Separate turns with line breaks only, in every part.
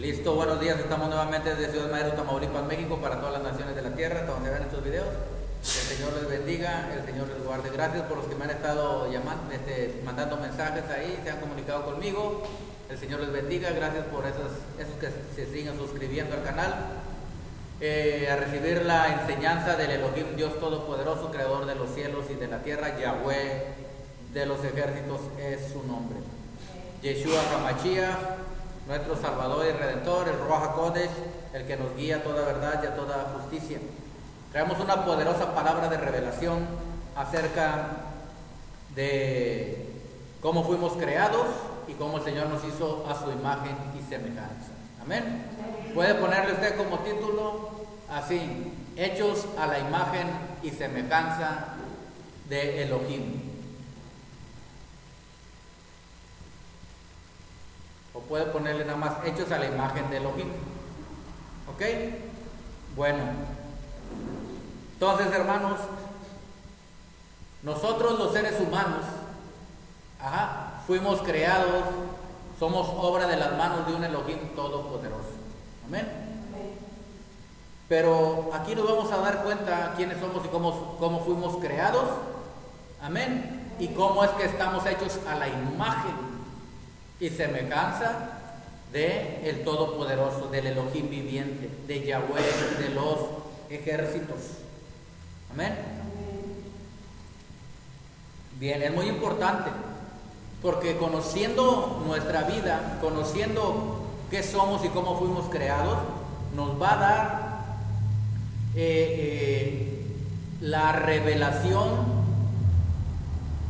Listo, buenos días, estamos nuevamente desde Ciudad Madero, Tamaulipas, México, para todas las naciones de la tierra, donde ven estos videos. El Señor les bendiga, el Señor les guarde. Gracias por los que me han estado llamando, mandando mensajes ahí, se han comunicado conmigo. El Señor les bendiga, gracias por esos que se siguen suscribiendo al canal. A recibir la enseñanza del Elohim, Dios Todopoderoso, Creador de los cielos y de la tierra. Yahweh de los ejércitos es su nombre. Yeshua HaMashiach, nuestro Salvador y Redentor, el Ruach HaKodesh, el que nos guía a toda verdad y a toda justicia. Traemos una poderosa palabra de revelación acerca de cómo fuimos creados y cómo el Señor nos hizo a su imagen y semejanza. Amén. Puede ponerle usted como título así: hechos a la imagen y semejanza de Elohim. O puede ponerle nada más hechos a la imagen de Elohim. ¿Ok? Bueno. Entonces, hermanos, nosotros los seres humanos, fuimos creados, somos obra de las manos de un Elohim todopoderoso. Amén. Pero aquí nos vamos a dar cuenta quiénes somos y cómo fuimos creados. Amén. Y cómo es que estamos hechos a la imagen y semejanza de el Todopoderoso, del Elohim viviente, de Yahweh de los ejércitos. Amén. Bien, es muy importante, porque conociendo nuestra vida, conociendo qué somos y cómo fuimos creados, nos va a dar la revelación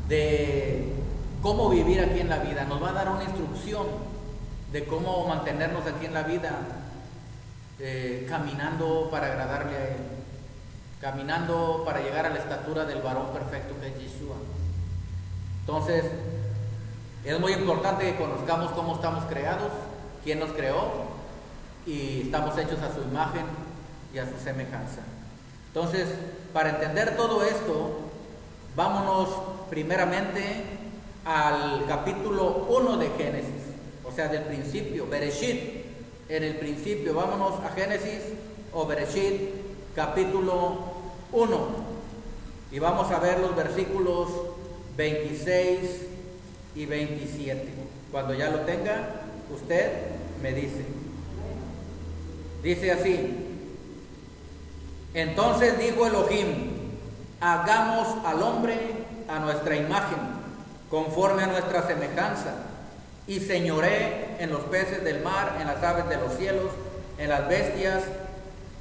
de cómo vivir aquí en la vida. Nos va a dar una instrucción de cómo mantenernos aquí en la vida, caminando para agradarle a Él, caminando para llegar a la estatura del varón perfecto que es Yeshua. Entonces, es muy importante que conozcamos cómo estamos creados, quién nos creó, y estamos hechos a su imagen y a su semejanza. Entonces, para entender todo esto, vámonos primeramente al capítulo 1 de Génesis, o sea, del principio, Bereshit, en el principio. Vámonos a Génesis o Bereshit, capítulo 1, y vamos a ver los versículos 26 y 27. Cuando ya lo tenga, usted me dice. Dice así: entonces dijo Elohim, hagamos al hombre a nuestra imagen, conforme a nuestra semejanza, y señoree en los peces del mar, en las aves de los cielos, en las bestias,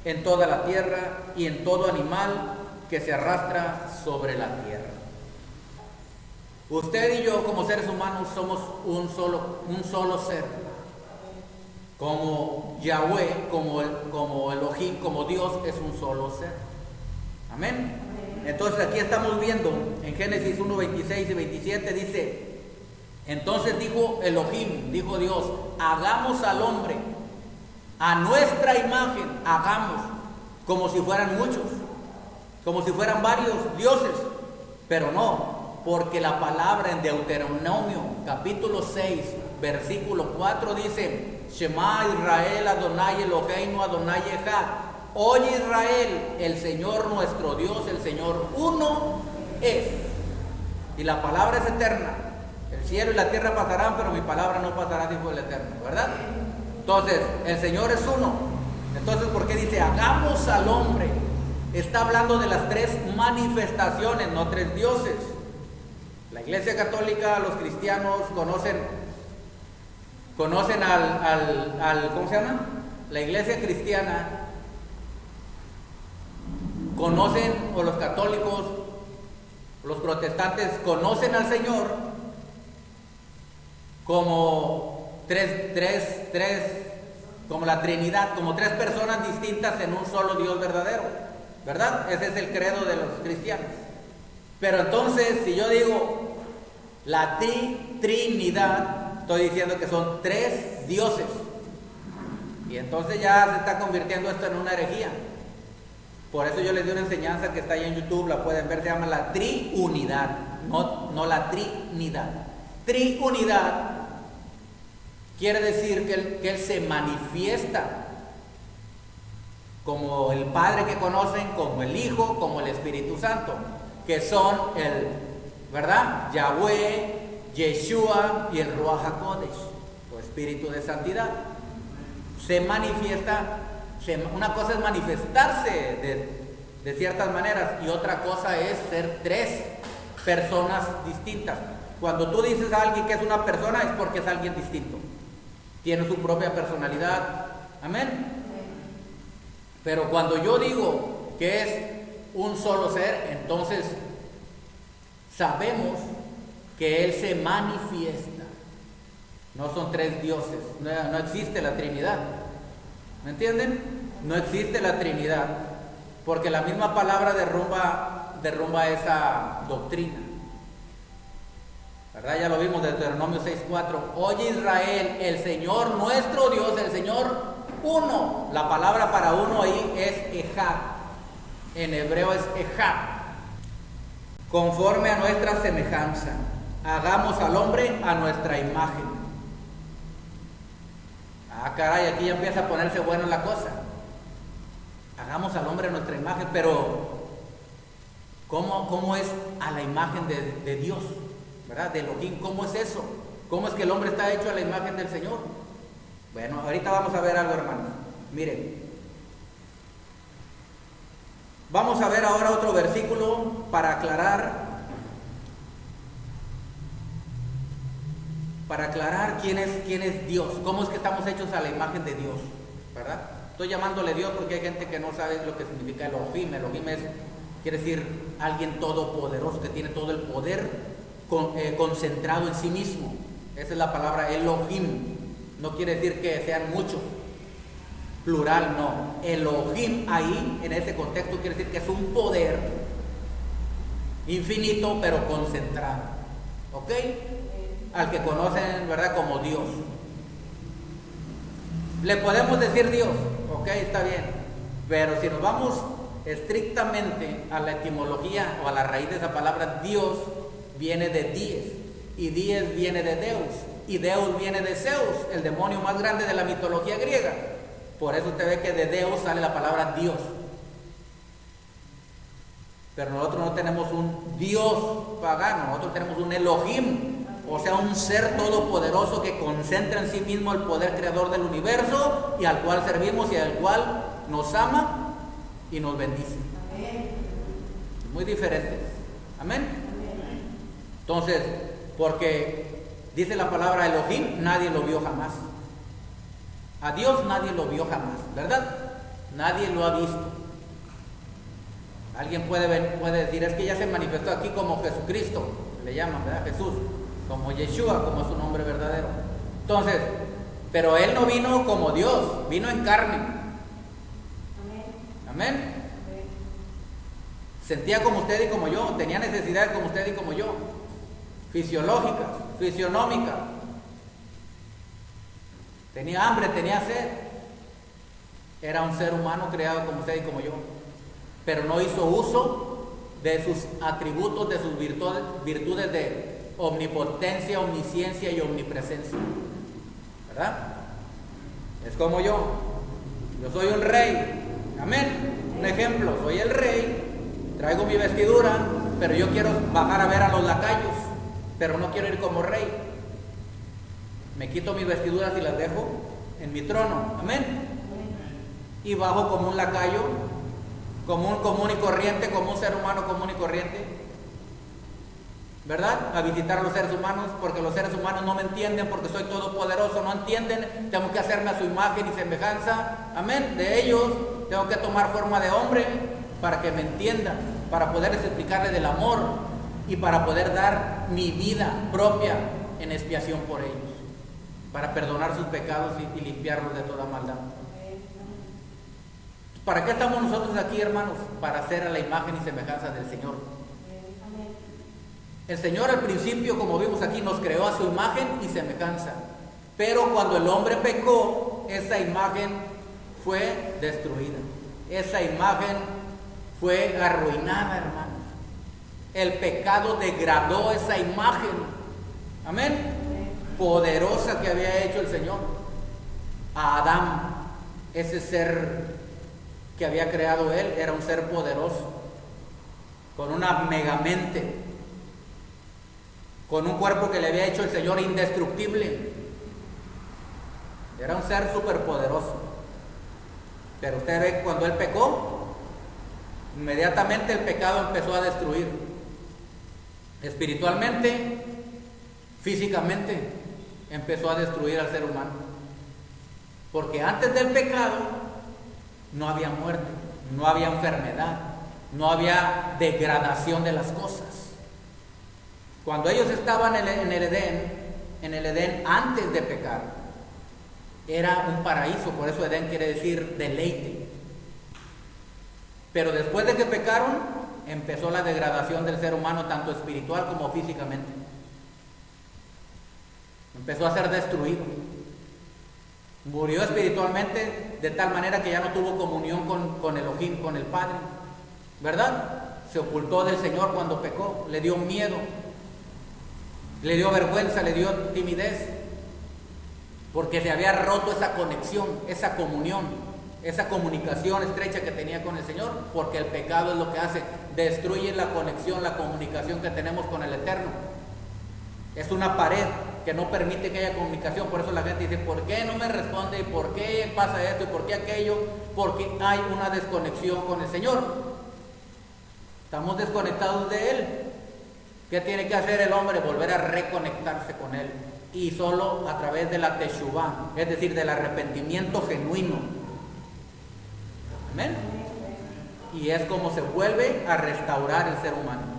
en toda la tierra y en todo animal que se arrastra sobre la tierra. Usted y yo, como seres humanos, somos un solo ser. Como Yahweh, como Elohim, como Dios, es un solo ser. Amén. Entonces aquí estamos viendo en Génesis 1, 26 y 27, dice: entonces dijo Elohim, dijo Dios, hagamos al hombre a nuestra imagen, hagamos, como si fueran muchos, como si fueran varios dioses, pero no, porque la palabra en Deuteronomio capítulo 6, versículo 4 dice: Shema Israel, Adonai Eloheinu, Adonai Echad. Oye Israel, el Señor nuestro Dios, el Señor uno es. Y la palabra es eterna. El cielo y la tierra pasarán, pero mi palabra no pasará, dijo el Eterno, ¿verdad? Entonces, el Señor es uno. Entonces, ¿por qué dice hagamos al hombre? Está hablando de las tres manifestaciones, no tres dioses. La Iglesia Católica, los cristianos conocen al ¿cómo se llama? La Iglesia cristiana conocen, o los católicos, los protestantes conocen al Señor como como la Trinidad, como tres personas distintas en un solo Dios verdadero, ¿verdad? Ese es el credo de los cristianos. Pero entonces, si yo digo la Trinidad, estoy diciendo que son tres dioses, y entonces ya se está convirtiendo esto en una herejía. Por eso yo les di una enseñanza que está ahí en YouTube, la pueden ver, se llama la triunidad, no la Trinidad. Triunidad quiere decir que él se manifiesta como el Padre que conocen, como el Hijo, como el Espíritu Santo, que son ¿verdad? Yahweh, Yeshua y el Ruach HaKodesh, o Espíritu de Santidad. Se manifiesta, una cosa es manifestarse de ciertas maneras y otra cosa es ser tres personas distintas. Cuando tú dices a alguien que es una persona es porque es alguien distinto, tiene su propia personalidad. Amén. Pero cuando yo digo que es un solo ser, entonces sabemos que Él se manifiesta. No son tres dioses, no existe la Trinidad. ¿Me entienden? No existe la Trinidad, porque la misma palabra derrumba esa doctrina. ¿Verdad? Ya lo vimos de Deuteronomio 6:4. Oye Israel, el Señor nuestro Dios, el Señor uno. La palabra para uno ahí es Ejad. En hebreo es Ejad. Conforme a nuestra semejanza, hagamos al hombre a nuestra imagen. Ah, caray, aquí ya empieza a ponerse buena la cosa. Hagamos al hombre a nuestra imagen, pero ¿cómo es a la imagen de Dios? ¿Verdad? De Elohim, ¿cómo es eso? ¿Cómo es que el hombre está hecho a la imagen del Señor? Bueno, ahorita vamos a ver algo, hermanos. Miren, vamos a ver ahora otro versículo para aclarar quién es Dios, cómo es que estamos hechos a la imagen de Dios, ¿verdad? Estoy llamándole Dios porque hay gente que no sabe lo que significa Elohim. Elohim quiere decir alguien todopoderoso que tiene todo el poder concentrado en sí mismo. Esa es la palabra Elohim. No quiere decir que sean muchos, plural, no. Elohim ahí, en ese contexto, quiere decir que es un poder infinito pero concentrado, ¿ok? Al que conocen, ¿verdad?, como Dios. Le podemos decir Dios, ok, está bien, pero si nos vamos estrictamente a la etimología o a la raíz de esa palabra, Dios viene de dies, y dies viene de Deus, y Deus viene de Zeus, el demonio más grande de la mitología griega. Por eso usted ve que de Deus sale la palabra Dios. Pero nosotros no tenemos un Dios pagano, nosotros tenemos un Elohim, o sea, un ser todopoderoso que concentra en sí mismo el poder creador del universo y al cual servimos y al cual nos ama y nos bendice. Muy diferente. Amén. Entonces, porque dice la palabra Elohim, nadie lo vio jamás. A Dios nadie lo vio jamás, ¿verdad? Nadie lo ha visto. Alguien puede decir, es que ya se manifestó aquí como Jesucristo, le llaman, ¿verdad? Jesús, como Yeshua, como su nombre verdadero. Entonces, pero Él no vino como Dios, vino en carne. Amén. Sentía como usted y como yo, tenía necesidades como usted y como yo, fisiológicas, fisionómicas. Tenía hambre, tenía sed. Era un ser humano creado como usted y como yo, pero no hizo uso de sus atributos, de sus virtudes de omnipotencia, omnisciencia y omnipresencia, ¿verdad? Es como yo soy un rey, amén. Un ejemplo, soy el rey, traigo mi vestidura, pero yo quiero bajar a ver a los lacayos, pero no quiero ir como rey. Me quito mis vestiduras y las dejo en mi trono, amén. Y bajo como un lacayo, como un común y corriente, como un ser humano común y corriente, ¿verdad? A visitar a los seres humanos, porque los seres humanos no me entienden, porque soy todopoderoso, no entienden, tengo que hacerme a su imagen y semejanza, amén, de ellos, tengo que tomar forma de hombre para que me entiendan, para poderles explicarles del amor y para poder dar mi vida propia en expiación por ellos, para perdonar sus pecados y limpiarlos de toda maldad. ¿Para qué estamos nosotros aquí, hermanos? Para hacer a la imagen y semejanza del Señor. El Señor al principio, como vimos aquí, nos creó a su imagen y semejanza. Pero cuando el hombre pecó, esa imagen fue destruida. Esa imagen fue arruinada, hermanos. El pecado degradó esa imagen. Amén. poderosa que había hecho el Señor a Adán. Ese ser que había creado Él era un ser poderoso, con una megamente, con un cuerpo que le había hecho el Señor indestructible. Era un ser superpoderoso. Pero usted ve que cuando Él pecó, inmediatamente el pecado empezó a destruir. Espiritualmente, físicamente, empezó a destruir al ser humano. Porque antes del pecado no había muerte, no había enfermedad, no había degradación de las cosas. Cuando ellos estaban en el Edén antes de pecar, era un paraíso, por eso Edén quiere decir deleite. Pero después de que pecaron, empezó la degradación del ser humano, tanto espiritual como físicamente. Empezó a ser destruido. Murió espiritualmente de tal manera que ya no tuvo comunión con Elohim, con el Padre, ¿verdad? Se ocultó del Señor cuando pecó, le dio miedo, le dio vergüenza, le dio timidez, porque se había roto esa conexión, esa comunión, esa comunicación estrecha que tenía con el Señor, porque el pecado es lo que hace, destruye la conexión, la comunicación que tenemos con el Eterno. Es una pared que no permite que haya comunicación. Por eso la gente dice, ¿por qué no me responde? ¿Y por qué pasa esto? ¿Y por qué aquello? Porque hay una desconexión con el Señor. Estamos desconectados de Él. ¿Qué tiene que hacer el hombre? Volver a reconectarse con Él. Y solo a través de la teshuvá, es decir, del arrepentimiento genuino. Amén. Y es como se vuelve a restaurar el ser humano.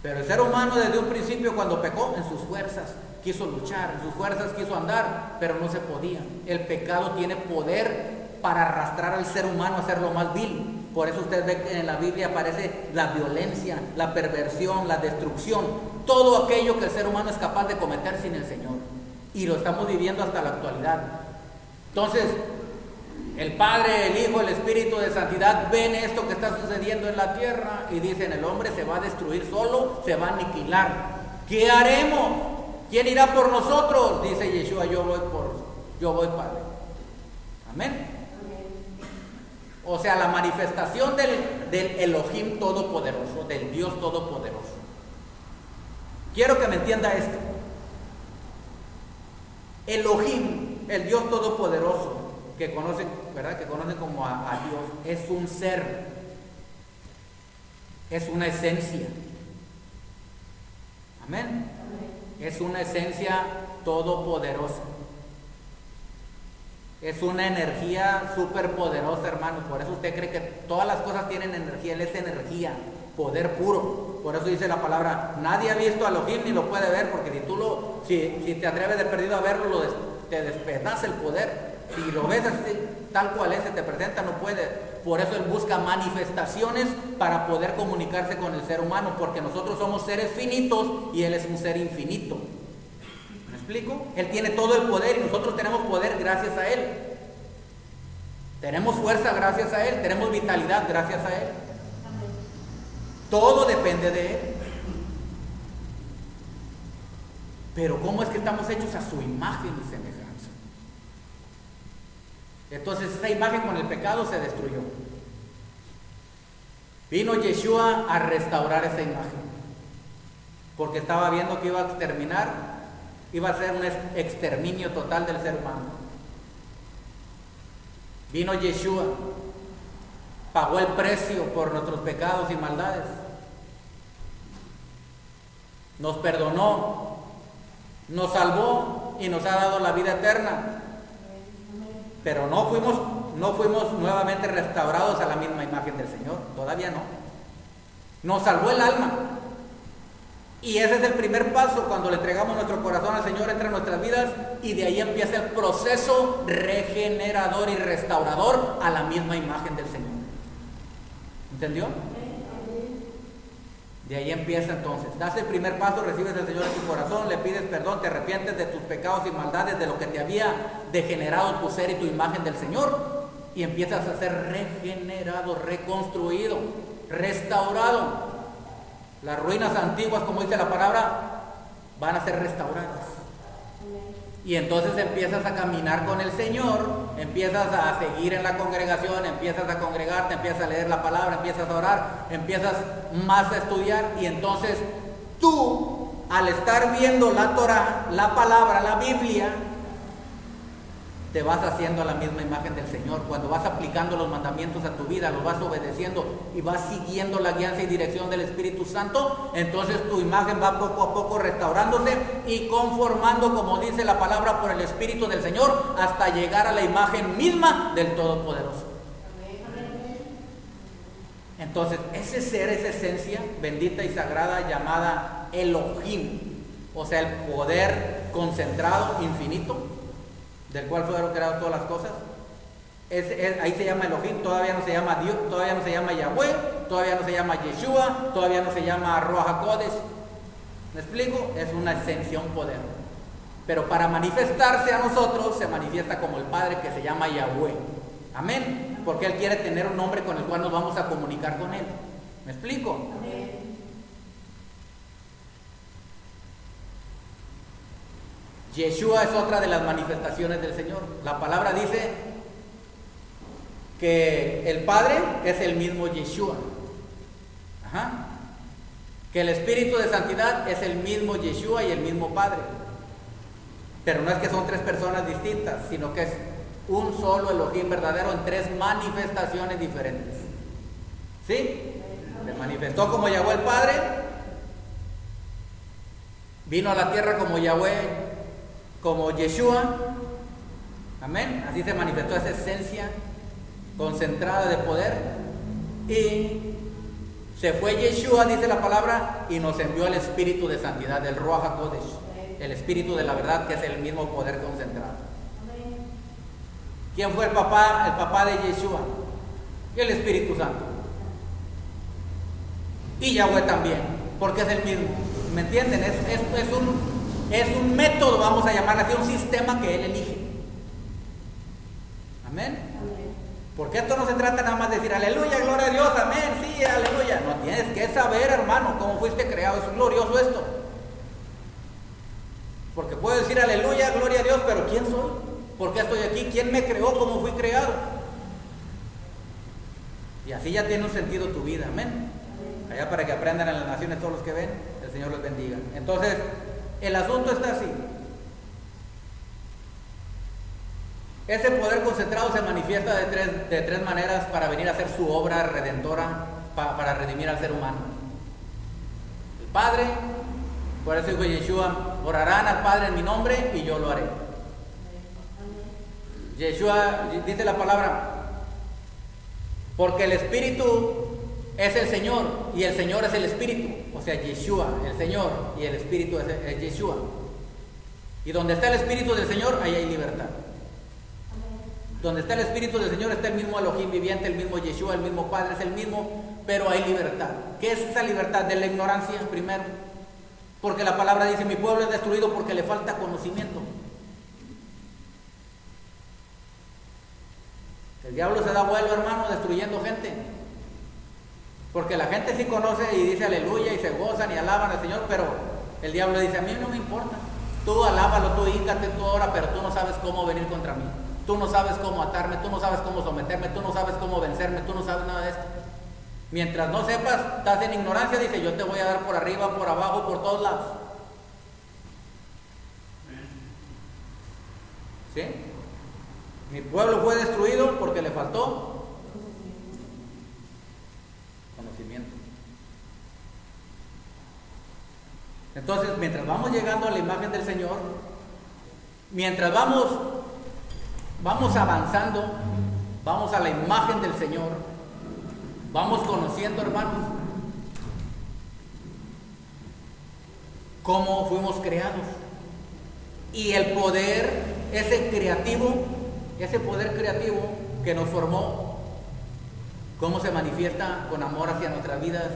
Pero el ser humano desde un principio, cuando pecó, en sus fuerzas quiso luchar, en sus fuerzas quiso andar, pero no se podía. El pecado tiene poder para arrastrar al ser humano a hacerlo más vil. Por eso usted ve que en la Biblia aparece la violencia, la perversión, la destrucción, todo aquello que el ser humano es capaz de cometer sin el Señor. Y lo estamos viviendo hasta la actualidad. Entonces, el Padre, el Hijo, el Espíritu de Santidad ven esto que está sucediendo en la tierra y dicen, el hombre se va a destruir solo, se va a aniquilar. ¿Qué haremos? ¿Quién irá por nosotros? Dice Yeshua, yo voy, Padre. Amén. O sea, la manifestación del Elohim Todopoderoso, del Dios Todopoderoso. Quiero que me entienda esto. Elohim, el Dios Todopoderoso, que conocen, ¿verdad? Que conocen como a Dios, es un ser, es una esencia. Amén. Es una esencia todopoderosa. Es una energía súper poderosa, hermanos. Por eso usted cree que todas las cosas tienen energía. Él es energía, poder puro. Por eso dice la palabra, nadie ha visto a Elohim ni lo puede ver, porque si te atreves de perdido a verlo, te despedaza el poder. Si lo ves así, tal cual es, se te presenta, no puede. Por eso Él busca manifestaciones para poder comunicarse con el ser humano, porque nosotros somos seres finitos y Él es un ser infinito. ¿Me explico? Él tiene todo el poder y nosotros tenemos poder gracias a Él. Tenemos fuerza gracias a Él, tenemos vitalidad gracias a Él. Todo depende de Él. Pero ¿cómo es que estamos hechos a su imagen y semejanza? Entonces esa imagen con el pecado se destruyó. Vino Yeshua a restaurar esa imagen, porque estaba viendo que iba a terminar, iba a ser un exterminio total del ser humano. Vino Yeshua, pagó el precio por nuestros pecados y maldades, nos perdonó, nos salvó y nos ha dado la vida eterna. Pero no fuimos nuevamente restaurados a la misma imagen del Señor, todavía no. Nos salvó el alma. Y ese es el primer paso cuando le entregamos nuestro corazón al Señor, entra en nuestras vidas y de ahí empieza el proceso regenerador y restaurador a la misma imagen del Señor. ¿Entendió? De ahí empieza entonces. Das el primer paso, recibes al Señor en tu corazón, le pides perdón, te arrepientes de tus pecados y maldades, de lo que te había degenerado tu ser y tu imagen del Señor, y empiezas a ser regenerado, reconstruido, restaurado. Las ruinas antiguas, como dice la palabra, van a ser restauradas. Y entonces empiezas a caminar con el Señor, empiezas a seguir en la congregación, empiezas a congregarte, empiezas a leer la palabra, empiezas a orar, empiezas más a estudiar, y entonces tú, al estar viendo la Torah, la palabra, la Biblia, te vas haciendo a la misma imagen del Señor. Cuando vas aplicando los mandamientos a tu vida, los vas obedeciendo y vas siguiendo la guianza y dirección del Espíritu Santo, entonces tu imagen va poco a poco restaurándose y conformando, como dice la palabra, por el Espíritu del Señor, hasta llegar a la imagen misma del Todopoderoso. Entonces, ese ser, esa esencia bendita y sagrada llamada Elohim, o sea, el poder concentrado, infinito, del cual fueron creadas todas las cosas, ahí se llama Elohim. Todavía no se llama Dios, todavía no se llama Yahweh, todavía no se llama Yeshua, todavía no se llama Ruach HaKodesh. ¿Me explico? Es una esencia, un poder. Pero para manifestarse a nosotros, se manifiesta como el Padre, que se llama Yahweh. Amén. Porque Él quiere tener un nombre con el cual nos vamos a comunicar con Él. ¿Me explico? Amén. Yeshua es otra de las manifestaciones del Señor. La palabra dice que el Padre es el mismo Yeshua. Que el Espíritu de Santidad es el mismo Yeshua y el mismo Padre. Pero no es que son tres personas distintas, sino que es un solo Elohim verdadero en tres manifestaciones diferentes. ¿Sí? Se manifestó como Yahweh el Padre, vino a la tierra como Yahweh, como Yeshua. Amén. Así se manifestó esa esencia concentrada de poder. Y se fue Yeshua, dice la palabra, y nos envió el Espíritu de Santidad, el Ruach HaKodesh, el Espíritu de la verdad, que es el mismo poder concentrado. ¿Quién fue el papá de Yeshua? El Espíritu Santo. Y Yahweh también, porque es el mismo. ¿Me entienden? Es un método, vamos a llamarlo así, un sistema que Él elige. Amén. Porque esto no se trata nada más de decir aleluya, gloria a Dios, amén, sí, aleluya. No, tienes que saber, hermano, cómo fuiste creado. Es glorioso esto. Porque puedo decir aleluya, gloria a Dios, pero ¿quién soy? ¿Por qué estoy aquí? ¿Quién me creó? ¿Cómo fui creado? Y así ya tiene un sentido tu vida, amén. Allá para que aprendan en las naciones todos los que ven, el Señor los bendiga. Entonces, el asunto está así. Ese poder concentrado se manifiesta de tres maneras para venir a hacer su obra redentora, para redimir al ser humano. El Padre, por eso dijo Yeshua, orarán al Padre en mi nombre y yo lo haré. Yeshua dice la palabra, porque el Espíritu es el Señor y el Señor es el Espíritu. O sea, Yeshua, el Señor, y el Espíritu es Yeshua. Y donde está el Espíritu del Señor, ahí hay libertad. Donde está el Espíritu del Señor está el mismo Elohim viviente, el mismo Yeshua, el mismo Padre, es el mismo, pero hay libertad. ¿Qué es esa libertad? De la ignorancia, primero. Porque la palabra dice, mi pueblo es destruido porque le falta conocimiento. El diablo se da vuelo, hermano, destruyendo gente. Porque la gente sí conoce y dice aleluya y se gozan y alaban al Señor, pero el diablo dice, a mí no me importa. Tú alábalo, tú híncate, tú ora, pero tú no sabes cómo venir contra mí. Tú no sabes cómo atarme, tú no sabes cómo someterme, tú no sabes cómo vencerme, tú no sabes nada de esto. Mientras no sepas, estás en ignorancia, dice, yo te voy a dar por arriba, por abajo, por todos lados. ¿Sí? Mi pueblo fue destruido porque le faltó conocimiento. Entonces, mientras vamos llegando a la imagen del Señor, mientras vamos avanzando, vamos a la imagen del Señor, vamos conociendo, hermanos, cómo fuimos creados. Y el poder, ese poder creativo que nos formó, cómo se manifiesta con amor hacia nuestras vidas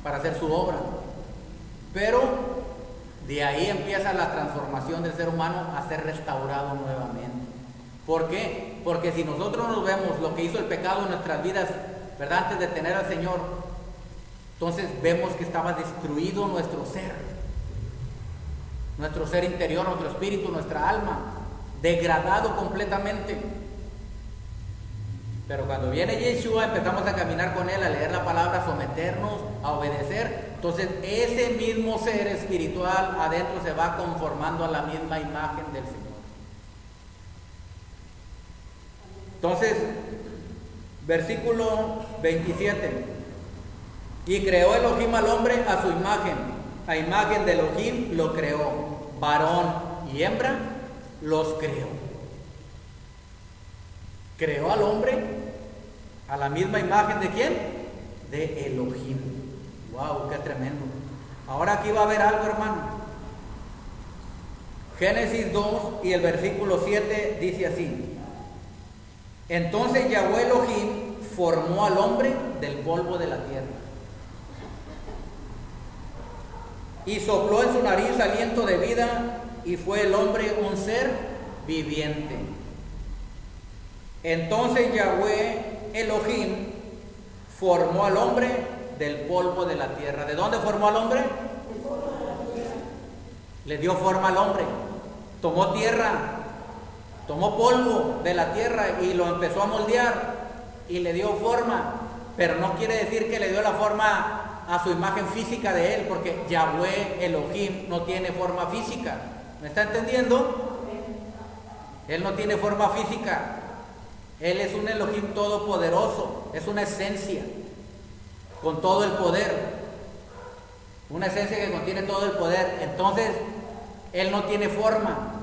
para hacer su obra. Pero de ahí empieza la transformación del ser humano a ser restaurado nuevamente. ¿Por qué? Porque si nosotros nos vemos lo que hizo el pecado en nuestras vidas, ¿verdad? Antes de tener al Señor, entonces vemos que estaba destruido nuestro ser. nuestro ser interior, nuestro espíritu, nuestra alma, degradado completamente. Pero cuando viene Yeshua, empezamos a caminar con Él, a leer la palabra, a someternos, a obedecer. Entonces ese mismo ser espiritual adentro se va conformando a la misma imagen del Señor. Entonces, versículo 27. Y creó Elohim al hombre a su imagen. A imagen de Elohim lo creó. Varón y hembra los creó. Creó al hombre a la misma imagen de ¿quién? De Elohim. Wow, qué tremendo. Ahora aquí va a haber algo, hermano. Génesis 2 y el versículo 7 dice así: entonces Yahweh Elohim formó al hombre del polvo de la tierra y sopló en su nariz aliento de vida, y fue el hombre un ser viviente. Entonces Yahweh Elohim formó al hombre del polvo de la tierra. ¿De dónde formó al hombre? Le dio forma al hombre. Tomó tierra, tomó polvo de la tierra y lo empezó a moldear y le dio forma. Pero no quiere decir que le dio la forma a su imagen física de él, porque Yahweh Elohim no tiene forma física. ¿Me está entendiendo? Él no tiene forma física. Él es un Elohim todopoderoso, es una esencia con todo el poder, una esencia que contiene todo el poder. Entonces, Él no tiene forma,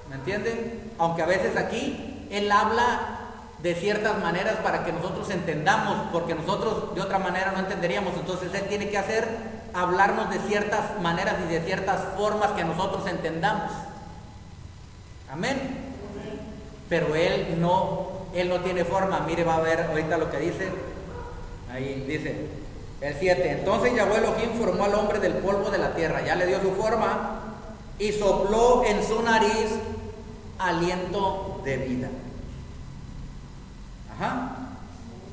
¿me entienden? Aunque a veces aquí Él habla de ciertas maneras para que nosotros entendamos, porque nosotros de otra manera no entenderíamos. Entonces Él tiene que hablarnos de ciertas maneras y de ciertas formas que nosotros entendamos. Amén. Pero Él no tiene forma. Mire, va a ver ahorita lo que dice. Ahí dice el 7. Entonces Yahweh Elohim formó al hombre del polvo de la tierra, ya le dio su forma, y sopló en su nariz aliento de vida. Ajá.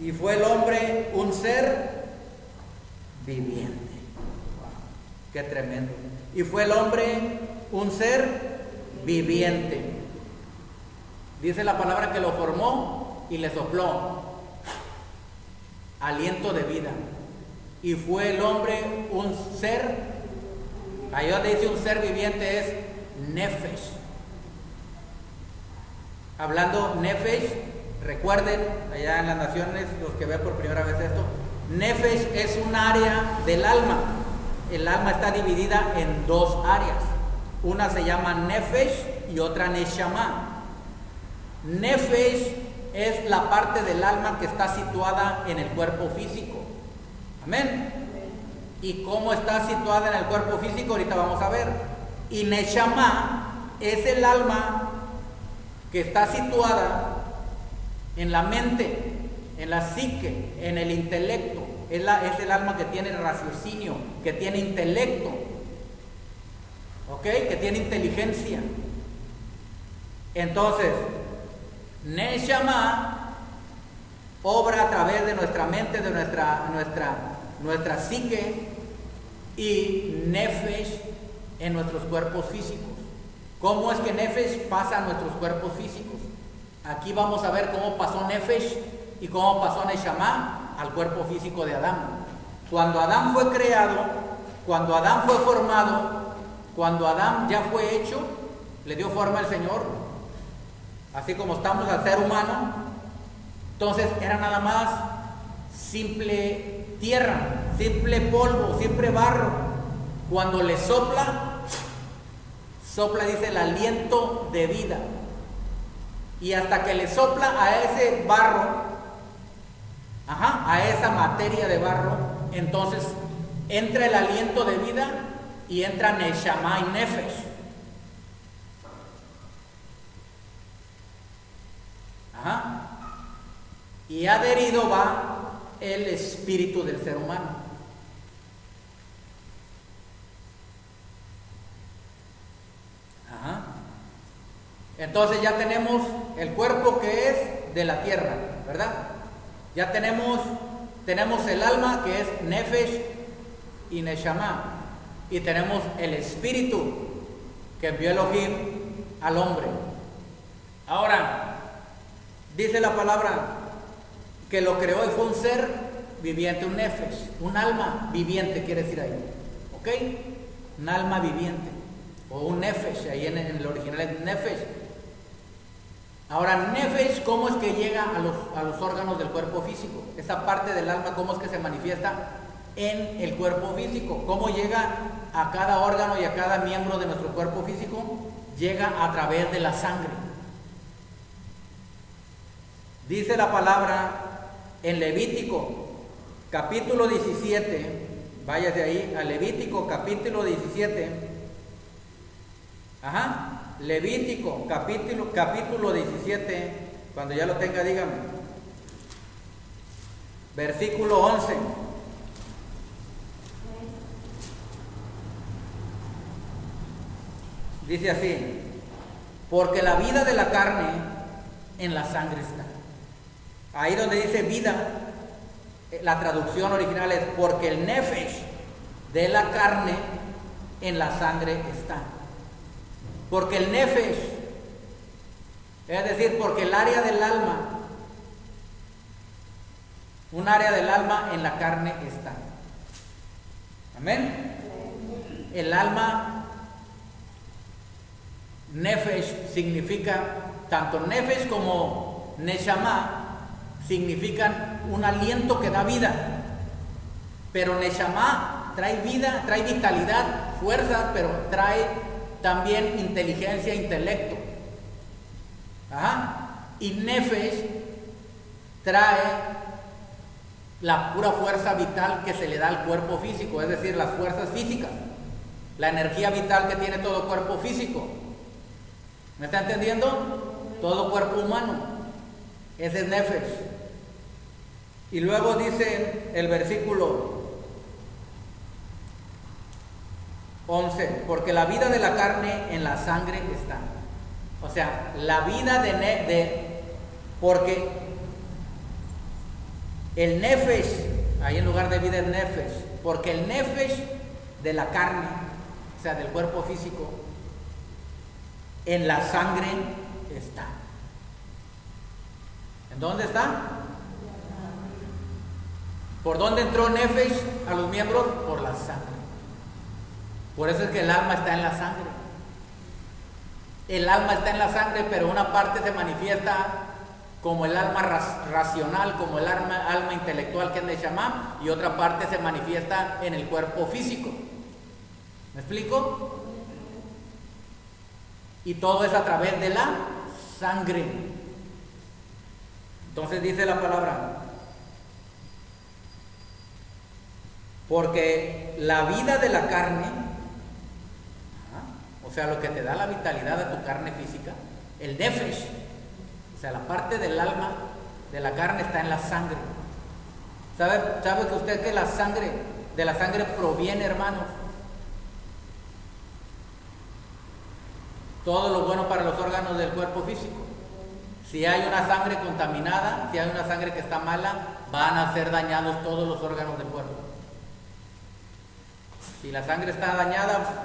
Y fue el hombre un ser viviente. Wow, qué tremendo. Y fue el hombre un ser viviente. Dice la palabra que lo formó y le sopló aliento de vida. Y fue el hombre un ser, ahí donde dice un ser viviente es Nefesh. Hablando Nefesh, recuerden, allá en las naciones, los que ven por primera vez esto, Nefesh es un área del alma. El alma está dividida en dos áreas. Una se llama Nefesh y otra Neshama. Nefesh es la parte del alma que está situada en el cuerpo físico. Amén. ¿Y cómo está situada en el cuerpo físico? Ahorita vamos a ver. Y Neshama es el alma que está situada en la mente, en la psique, en el intelecto. Es el alma que tiene raciocinio, que tiene intelecto, ¿ok? Que tiene inteligencia. Entonces, Neshama obra a través de nuestra mente, de nuestra psique, y Nefesh en nuestros cuerpos físicos. ¿Cómo es que Nefesh pasa a nuestros cuerpos físicos? Aquí vamos a ver cómo pasó Nefesh y cómo pasó Neshama al cuerpo físico de Adán. Cuando Adán fue creado, cuando Adán fue formado, cuando Adán ya fue hecho, le dio forma al Señor, así como estamos al ser humano. Entonces era nada más simple tierra, simple polvo, simple barro. Cuando le sopla, dice el aliento de vida. Y hasta que le sopla a ese barro, a esa materia de barro, entonces entra el aliento de vida y entra Neshama y Nefesh. Y adherido va el espíritu del ser humano. Entonces ya tenemos el cuerpo que es de la tierra, ¿verdad? Ya tenemos el alma que es Nefesh y Neshama. y tenemos el espíritu que envió Elohim al hombre. Ahora, dice la palabra que lo creó y fue un ser viviente, un nefesh, un alma viviente, quiere decir ahí, ¿ok? Un alma viviente, o un nefesh, ahí en el original es nefesh. Ahora, nefesh, ¿cómo es que llega a los órganos del cuerpo físico? Esa parte del alma, ¿cómo es que se manifiesta en el cuerpo físico? ¿Cómo llega a cada órgano y a cada miembro de nuestro cuerpo físico? Llega a través de la sangre. Dice la palabra en Levítico, capítulo 17, váyase ahí a Levítico, capítulo 17. Levítico, capítulo 17, cuando ya lo tenga, dígame. Versículo 11. Dice así: porque la vida de la carne en la sangre está. Ahí donde dice vida, la traducción original es porque el nefesh de la carne en la sangre está. Porque el nefesh, es decir, porque el área del alma, un área del alma en la carne está. Amén. El alma, nefesh significa, tanto nefesh como neshama significan un aliento que da vida, pero neshama trae vida, trae vitalidad, fuerza, pero trae también inteligencia, intelecto. Y nefesh trae la pura fuerza vital que se le da al cuerpo físico, es decir, las fuerzas físicas, la energía vital que tiene todo cuerpo físico. ¿Me está entendiendo? Todo cuerpo humano, ese es nefesh. Y luego dice el versículo 11, porque la vida de la carne en la sangre está. O sea, la vida porque el nefesh, ahí en lugar de vida es nefesh, porque el nefesh de la carne, o sea, del cuerpo físico, en la sangre está. ¿En dónde está? ¿Por dónde entró nefesh a los miembros? Por la sangre. Por eso es que el alma está en la sangre. El alma está en la sangre, pero una parte se manifiesta como el alma racional, como el alma intelectual, que es Neshama, y otra parte se manifiesta en el cuerpo físico. ¿Me explico? Y todo es a través de la sangre. Entonces dice la palabra, porque la vida de la carne, o sea, lo que te da la vitalidad de tu carne física, el nefesh, o sea, la parte del alma de la carne está en la sangre. ¿Sabe que usted que de la sangre proviene, hermanos, todo lo bueno para los órganos del cuerpo físico? Si hay una sangre contaminada, si hay una sangre que está mala, van a ser dañados todos los órganos del cuerpo. Si la sangre está dañada,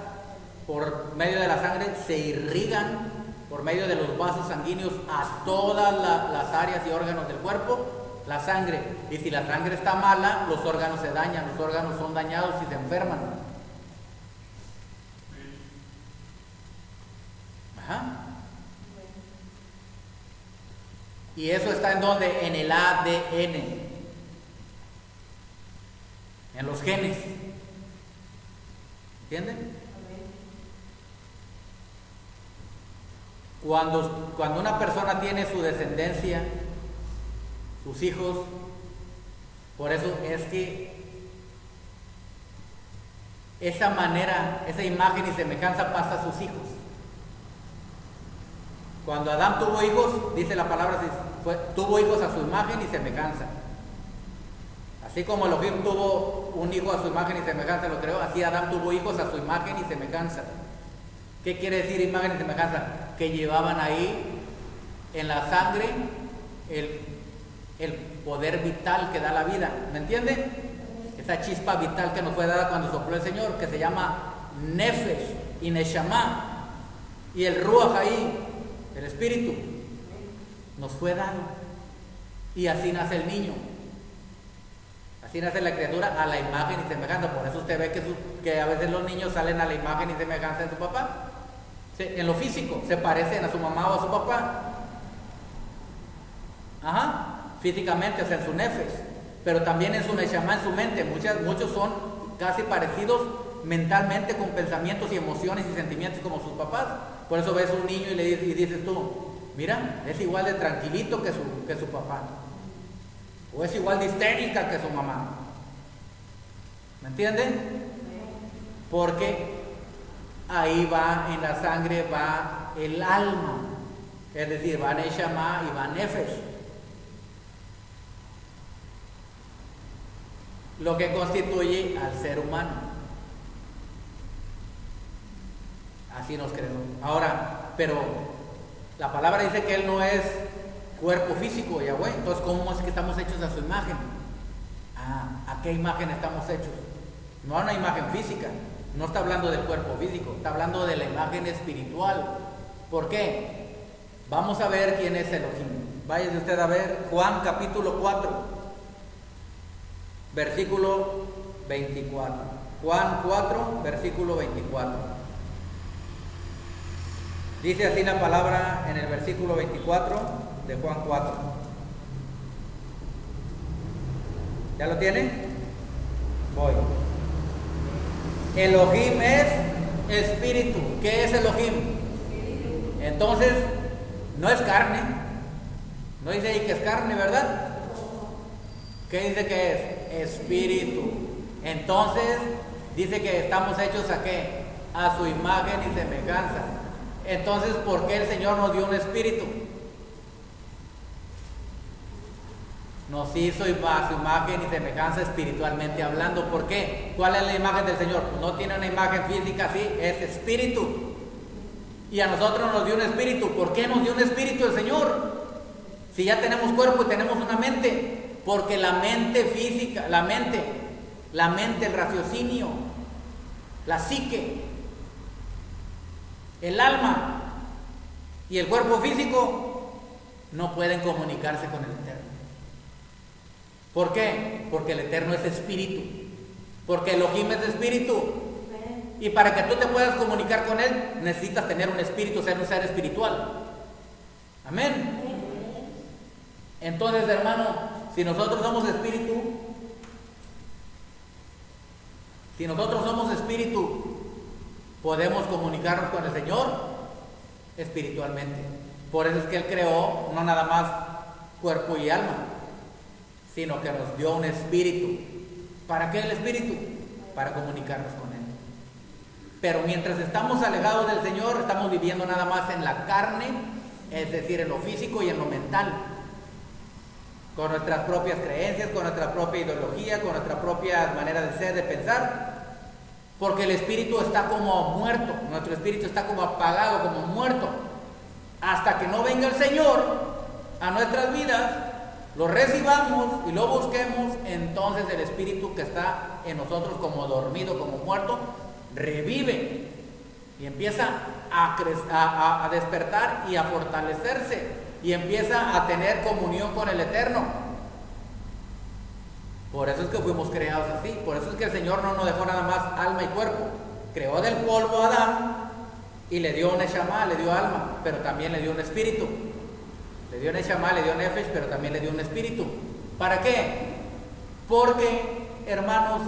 por medio de la sangre se irrigan por medio de los vasos sanguíneos a todas las áreas y órganos del cuerpo, la sangre. Y si la sangre está mala, los órganos se dañan, los órganos son dañados y se enferman. Y eso está en donde, en el ADN, en los genes. ¿Entienden? Cuando una persona tiene su descendencia, sus hijos, por eso es que esa manera, esa imagen y semejanza pasa a sus hijos. Cuando Adán tuvo hijos, dice la palabra, tuvo hijos a su imagen y semejanza. Así como Elohim tuvo un hijo a su imagen y semejanza, lo creó, así Adán tuvo hijos a su imagen y semejanza. ¿Qué quiere decir imagen y semejanza? Que llevaban ahí en la sangre el poder vital que da la vida. ¿Me entienden? Esa chispa vital que nos fue dada cuando sopló el Señor, que se llama Nefesh y Neshama. Y el Ruach ahí, el espíritu, nos fue dado. Y así nace el niño. Así nace la criatura a la imagen y semejanza. Por eso usted ve que a veces los niños salen a la imagen y semejanza de su papá. Sí, en lo físico, se parecen a su mamá o a su papá. Físicamente, o sea, en su nefesh. Pero también en su neshama, en su mente. Muchos son casi parecidos mentalmente, con pensamientos y emociones y sentimientos como sus papás. Por eso ves un niño y dices tú, mira, es igual de tranquilito que su papá. O es igual de histérica que su mamá. ¿Me entienden? Porque ahí va, en la sangre va el alma. Es decir, va Neshama y va Nefesh. Lo que constituye al ser humano. Así nos creó. Ahora, pero la palabra dice que Él no es cuerpo físico, Yahweh. Entonces, ¿cómo es que estamos hechos a su imagen? ¿A qué imagen estamos hechos? No a una imagen física. No está hablando del cuerpo físico, está hablando de la imagen espiritual. ¿Por qué? Vamos a ver quién es Elohim. Vaya usted a ver Juan capítulo 4, versículo 24. Juan 4, versículo 24. Dice así la palabra en el versículo 24 de Juan 4. ¿Ya lo tiene? Voy. Elohim es espíritu. ¿Qué es Elohim? Entonces, no es carne. No dice ahí que es carne, ¿verdad? ¿Qué dice que es? Espíritu. Entonces, dice que estamos hechos ¿a qué? A su imagen y semejanza. Entonces, ¿por qué el Señor nos dio un espíritu? Nos hizo a su imagen y semejanza espiritualmente hablando. ¿Por qué? ¿Cuál es la imagen del Señor? No tiene una imagen física así, es espíritu. Y a nosotros nos dio un espíritu. ¿Por qué nos dio un espíritu el Señor? Si ya tenemos cuerpo y tenemos una mente. Porque la mente física, la mente, el raciocinio, la psique, el alma y el cuerpo físico no pueden comunicarse con el Eterno. ¿Por qué? Porque el Eterno es espíritu. Porque Elohim es espíritu. Y para que tú te puedas comunicar con Él, necesitas tener un espíritu, ser un ser espiritual. Amén. Entonces, hermano, si nosotros somos espíritu, podemos comunicarnos con el Señor espiritualmente. Por eso es que Él creó no nada más cuerpo y alma, sino que nos dio un espíritu. ¿Para qué el espíritu? Para comunicarnos con Él. Pero mientras estamos alejados del Señor, estamos viviendo nada más en la carne, es decir, en lo físico y en lo mental, con nuestras propias creencias, con nuestra propia ideología, con nuestra propia manera de ser, de pensar, porque el espíritu está como muerto, nuestro espíritu está como apagado, como muerto, hasta que no venga el Señor a nuestras vidas, lo recibamos y lo busquemos. Entonces el espíritu que está en nosotros como dormido, como muerto, revive y empieza a despertar y a fortalecerse y empieza a tener comunión con el Eterno. Por eso es que fuimos creados así. Por eso es que el Señor no nos dejó nada más alma y cuerpo. Creó del polvo a Adán y le dio un neshama, le dio alma, pero también le dio un espíritu. Le dio neshama, le dio nefesh, pero también le dio un espíritu. ¿Para qué? Porque, hermanos,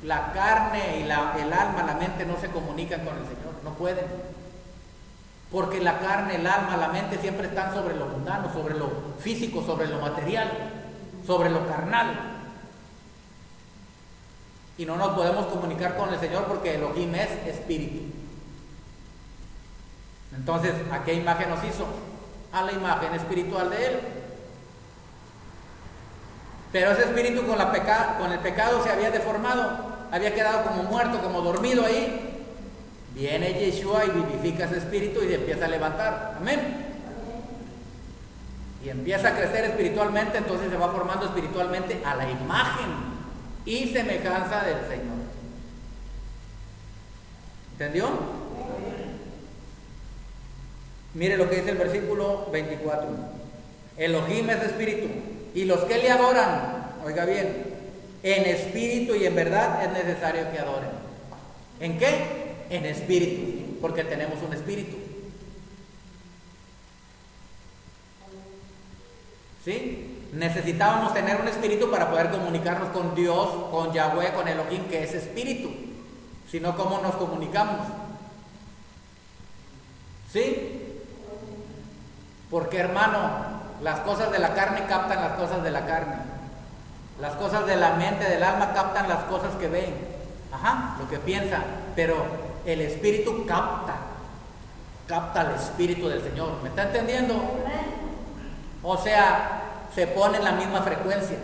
la carne y el alma, la mente no se comunican con el Señor, no pueden. Porque la carne, el alma, la mente siempre están sobre lo mundano, sobre lo físico, sobre lo material, sobre lo carnal. Y no nos podemos comunicar con el Señor porque Elohim es espíritu. Entonces, ¿a qué imagen nos hizo? A la imagen espiritual de Él. Pero ese espíritu con el pecado se había deformado, había quedado como muerto, como dormido ahí. Viene Yeshua y vivifica ese espíritu y empieza a levantar. Amén. Y empieza a crecer espiritualmente, entonces se va formando espiritualmente a la imagen y semejanza del Señor. ¿Entendió? Mire lo que dice el versículo 24. Elohim es espíritu, y los que le adoran, oiga bien, en espíritu y en verdad es necesario que adoren. ¿En qué? En espíritu, porque tenemos un espíritu. ¿Sí? Necesitábamos tener un espíritu para poder comunicarnos con Dios, con Yahweh, con Elohim, que es espíritu. Si no, ¿cómo nos comunicamos? ¿Sí? Porque, hermano, las cosas de la carne captan las cosas de la carne. Las cosas de la mente, del alma, captan las cosas que ven. Ajá, lo que piensan. Pero el espíritu capta el espíritu del Señor. ¿Me está entendiendo? O sea, se pone en la misma frecuencia.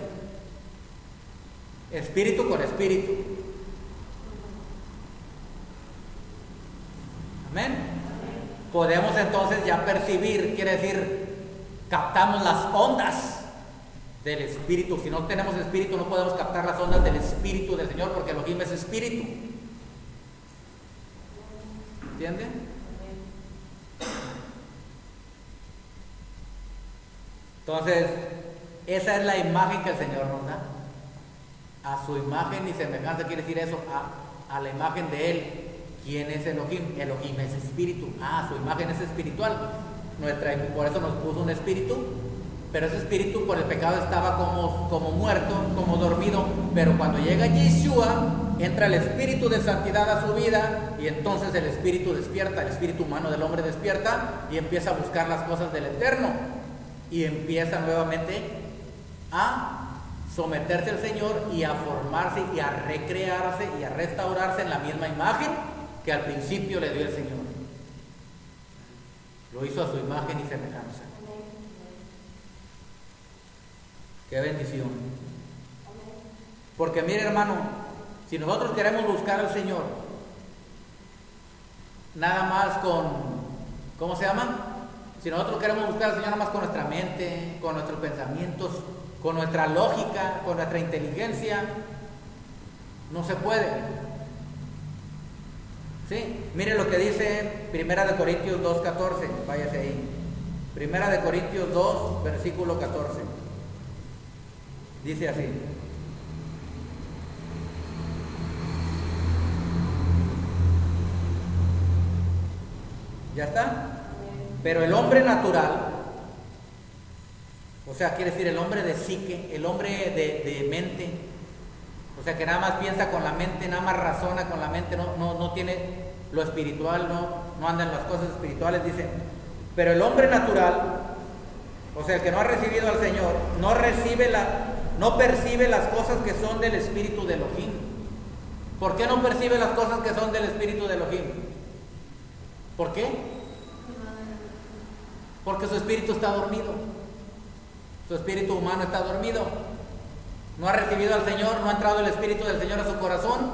Espíritu con espíritu. Amén. Podemos entonces ya percibir, quiere decir, captamos las ondas del espíritu. Si no tenemos espíritu, no podemos captar las ondas del espíritu del Señor, porque Elohim es espíritu. ¿Entienden? Entonces, esa es la imagen que el Señor nos da. A su imagen y semejanza, quiere decir eso, a la imagen de Él. ¿Quién es Elohim? Elohim es espíritu. Su imagen es espiritual. Por eso nos puso un espíritu. Pero ese espíritu por el pecado estaba como muerto, como dormido. Pero cuando llega Yeshua, entra el espíritu de santidad a su vida. Y entonces el espíritu despierta, el espíritu humano del hombre despierta y empieza a buscar las cosas del eterno. Y empieza nuevamente a someterse al Señor y a formarse y a recrearse y a restaurarse en la misma imagen que al principio le dio el Señor. Lo hizo a su imagen y semejanza. Qué bendición. Porque mire, hermano, si nosotros queremos buscar al Señor, nada más ¿cómo se llama? Si nosotros queremos buscar al Señor nada más con nuestra mente, con nuestros pensamientos, con nuestra lógica, con nuestra inteligencia, no se puede. ¿Sí? Mire lo que dice 1 Corintios 2:14, váyase ahí. 1 Corintios 2, versículo 14. Dice así. ¿Ya está? Pero el hombre natural, o sea, quiere decir el hombre de psique, el hombre de mente, o sea, que nada más piensa con la mente, nada más razona con la mente, no tiene lo espiritual, no anda en las cosas espirituales, dice. Pero el hombre natural, o sea, el que no ha recibido al Señor, no percibe las cosas que son del espíritu de Elohim. ¿Por qué no percibe las cosas que son del espíritu de Elohim? ¿Por qué? Porque su espíritu está dormido. Su espíritu humano está dormido. No ha recibido al Señor, no ha entrado el espíritu del Señor a su corazón.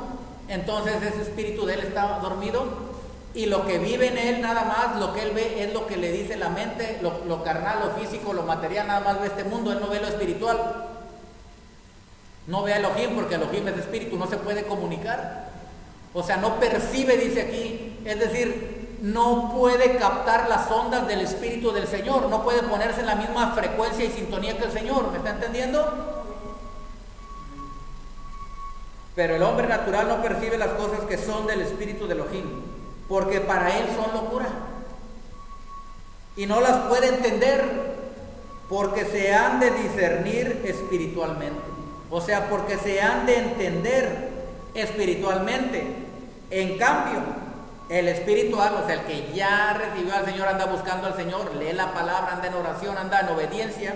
Entonces ese espíritu de él está dormido. Y lo que vive en él nada más, lo que él ve es lo que le dice la mente, lo carnal, lo físico, lo material, nada más ve este mundo. Él no ve lo espiritual. No ve a Elohim porque Elohim es espíritu, no se puede comunicar. O sea, no percibe, dice aquí. Es decir, no puede captar las ondas del espíritu del Señor, no puede ponerse en la misma frecuencia y sintonía que el Señor. ¿Me está entendiendo? Pero el hombre natural no percibe las cosas que son del espíritu de Elohim, porque para él son locura y no las puede entender, porque se han de discernir espiritualmente, o sea, porque se han de entender espiritualmente. En cambio, el espiritual, o sea, el que ya recibió al Señor, anda buscando al Señor, lee la palabra, anda en oración, anda en obediencia.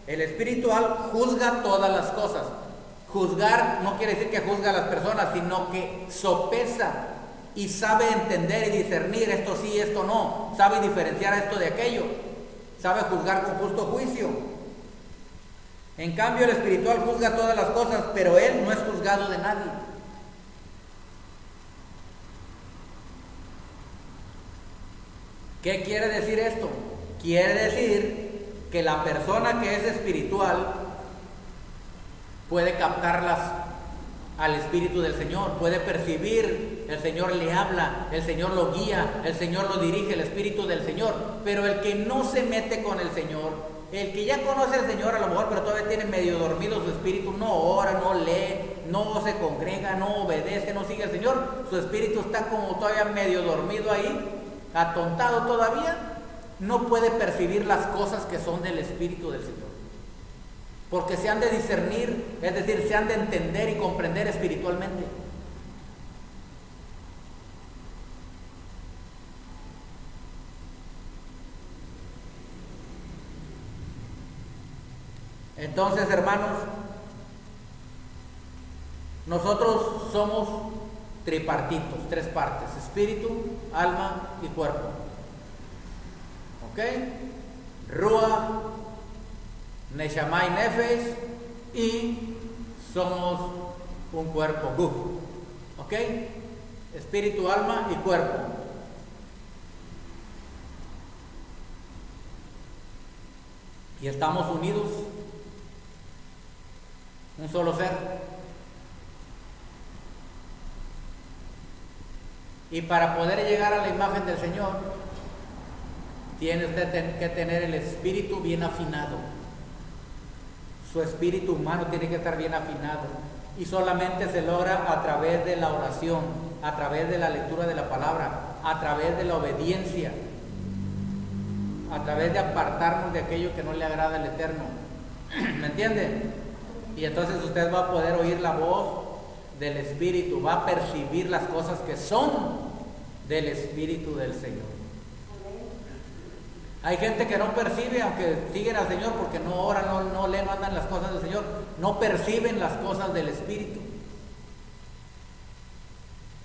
El espiritual juzga todas las cosas. Juzgar no quiere decir que juzga a las personas, sino que sopesa y sabe entender y discernir esto sí, esto no. Sabe diferenciar esto de aquello. Sabe juzgar con justo juicio. En cambio, el espiritual juzga todas las cosas, pero él no es juzgado de nadie. ¿Qué quiere decir esto? Quiere decir que la persona que es espiritual puede captar al Espíritu del Señor, puede percibir, el Señor le habla, el Señor lo guía, el Señor lo dirige, el Espíritu del Señor. Pero el que no se mete con el Señor, el que ya conoce al Señor a lo mejor, pero todavía tiene medio dormido su espíritu, no ora, no lee, no se congrega, no obedece, no sigue al Señor, su espíritu está como todavía medio dormido ahí, atontado todavía, no puede percibir las cosas que son del Espíritu del Señor. Porque se han de discernir, es decir, se han de entender y comprender espiritualmente. Entonces, hermanos, nosotros somos tripartitos, tres partes: espíritu, alma y cuerpo. ¿Ok? Ruach, Neshama y Nefesh, y somos un cuerpo, Guf. ¿Ok? Espíritu, alma y cuerpo. Y estamos unidos, un solo ser. Y para poder llegar a la imagen del Señor, tiene usted que tener el espíritu bien afinado. Su espíritu humano tiene que estar bien afinado. Y solamente se logra a través de la oración, a través de la lectura de la palabra, a través de la obediencia, a través de apartarnos de aquello que no le agrada al Eterno. ¿Me entienden? Y entonces usted va a poder oír la voz del Espíritu, va a percibir las cosas que son del Espíritu del Señor. Hay gente que no percibe, aunque siguen al Señor, porque no oran, no leen, no andan las cosas del Señor, no perciben las cosas del Espíritu.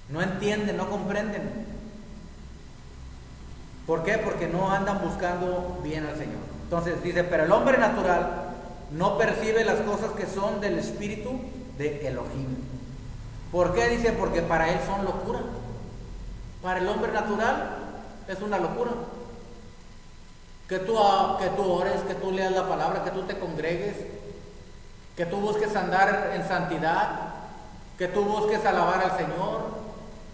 No entienden, no comprenden. ¿Por qué? Porque no andan buscando bien al Señor. Entonces dice, pero el hombre natural no percibe las cosas que son del Espíritu de Elohim. ¿Por qué? Dice, porque para él son locura. Para el hombre natural es una locura. Que tú ores, que tú leas la palabra, que tú te congregues, que tú busques andar en santidad, que tú busques alabar al Señor,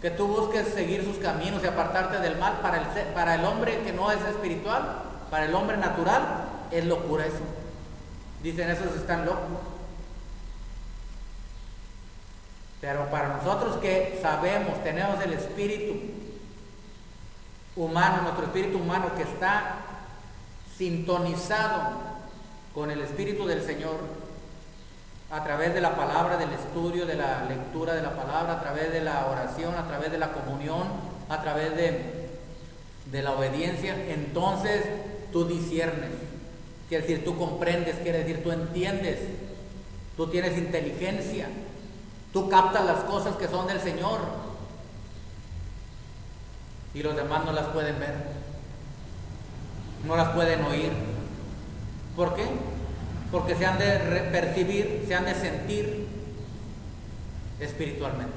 que tú busques seguir sus caminos y apartarte del mal. Para el hombre que no es espiritual, para el hombre natural, es locura eso. Dicen, esos están locos. Pero para nosotros que sabemos, tenemos el espíritu humano, nuestro espíritu humano que está sintonizado con el Espíritu del Señor, a través de la palabra, del estudio, de la lectura de la palabra, a través de la oración, a través de la comunión, a través de la obediencia, entonces tú disciernes, quiere decir tú comprendes, quiere decir tú entiendes, tú tienes inteligencia, tú captas las cosas que son del Señor y los demás no las pueden ver, no las pueden oír. ¿Por qué? Porque se han de percibir, se han de sentir espiritualmente.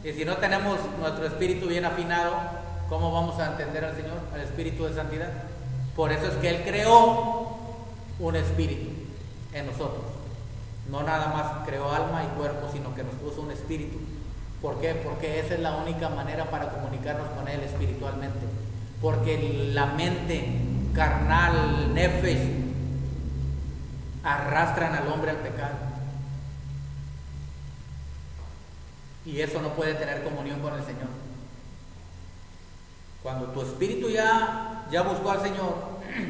Y si no tenemos nuestro espíritu bien afinado, ¿cómo vamos a entender al Señor, al Espíritu de Santidad? Por eso es que Él creó un espíritu en nosotros. No nada más creó alma y cuerpo, sino que nos puso un espíritu. ¿Por qué? Porque esa es la única manera para comunicarnos con Él espiritualmente. Porque la mente carnal, nefesh, arrastran al hombre al pecado. Y eso no puede tener comunión con el Señor. Cuando tu espíritu ya buscó al Señor,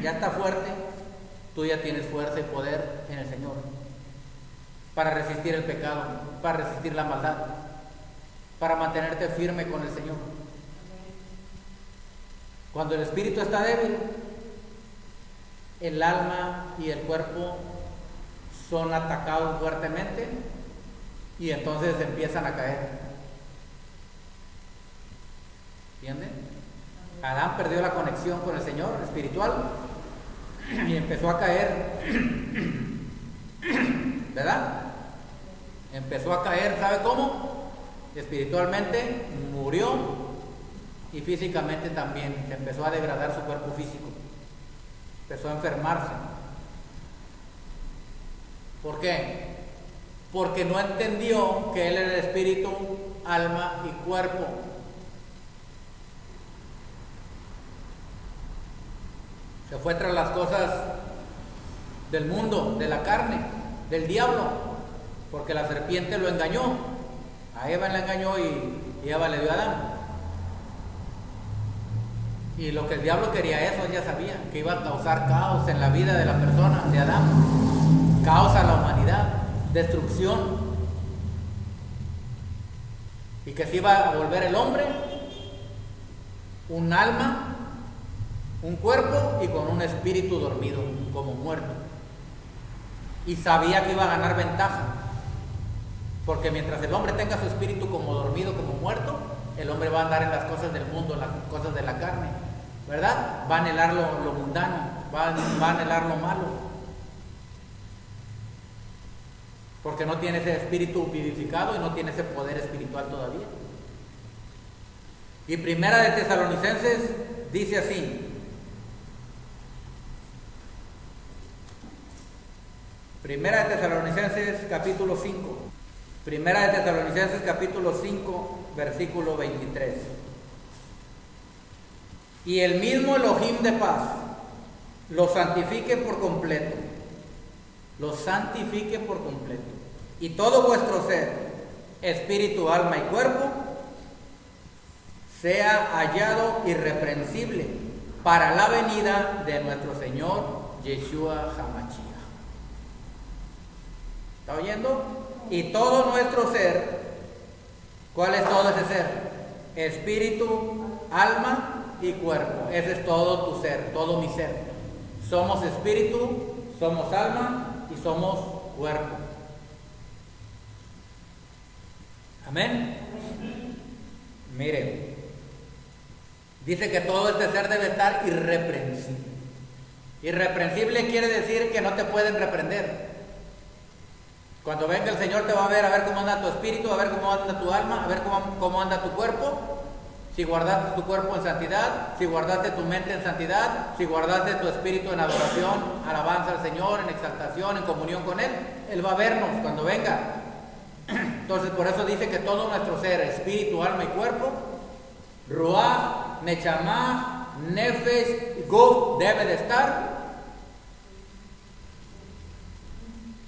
ya está fuerte, tú ya tienes fuerza y poder en el Señor para resistir el pecado, para resistir la maldad, para mantenerte firme con el Señor. Cuando el espíritu está débil, el alma y el cuerpo son atacados fuertemente y entonces empiezan a caer. ¿Entienden? Adán perdió la conexión con el Señor espiritual y empezó a caer, ¿verdad? Empezó a caer, ¿sabe cómo? Espiritualmente murió y físicamente también se empezó a degradar su cuerpo físico, empezó a enfermarse. ¿Por qué? Porque no entendió que Él era espíritu, alma y cuerpo. Se fue tras las cosas del mundo, de la carne, del diablo, porque la serpiente lo engañó. A Eva la engañó y Eva le dio a Adán. Y lo que el diablo quería, eso él ya sabía, que iba a causar caos en la vida de la persona, de Adán, caos a la humanidad, destrucción, y que se iba a volver el hombre un alma, un cuerpo y con un espíritu dormido, como muerto. Y sabía que iba a ganar ventaja, porque mientras el hombre tenga su espíritu como dormido, como muerto, el hombre va a andar en las cosas del mundo, en las cosas de la carne, ¿verdad? Va a anhelar lo mundano, va a anhelar lo malo, porque no tiene ese espíritu vivificado y no tiene ese poder espiritual todavía. Y Primera de Tesalonicenses dice así: Primera de Tesalonicenses capítulo 5. Primera de Tesalonicenses capítulo 5, versículo 23. Y el mismo Elohim de paz los santifique por completo. Los santifique por completo. Y todo vuestro ser, espíritu, alma y cuerpo, sea hallado irreprensible para la venida de nuestro Señor Yeshua HaMashiach. ¿Está oyendo? Y todo nuestro ser, ¿cuál es todo ese ser? Espíritu, alma y cuerpo. Ese es todo tu ser, todo mi ser. Somos espíritu, somos alma y somos cuerpo. Amén. Miren, dice que todo este ser debe estar irreprensible. Irreprensible quiere decir que no te pueden reprender. Cuando venga el Señor te va a ver cómo anda tu espíritu, a ver cómo anda tu alma, a ver cómo anda tu cuerpo. Si guardaste tu cuerpo en santidad, si guardaste tu mente en santidad, si guardaste tu espíritu en adoración, alabanza al Señor, en exaltación, en comunión con Él, Él va a vernos cuando venga. Entonces por eso dice que todo nuestro ser, espíritu, alma y cuerpo, Ruach, Nechamá, Nefesh, Guf, debe de estar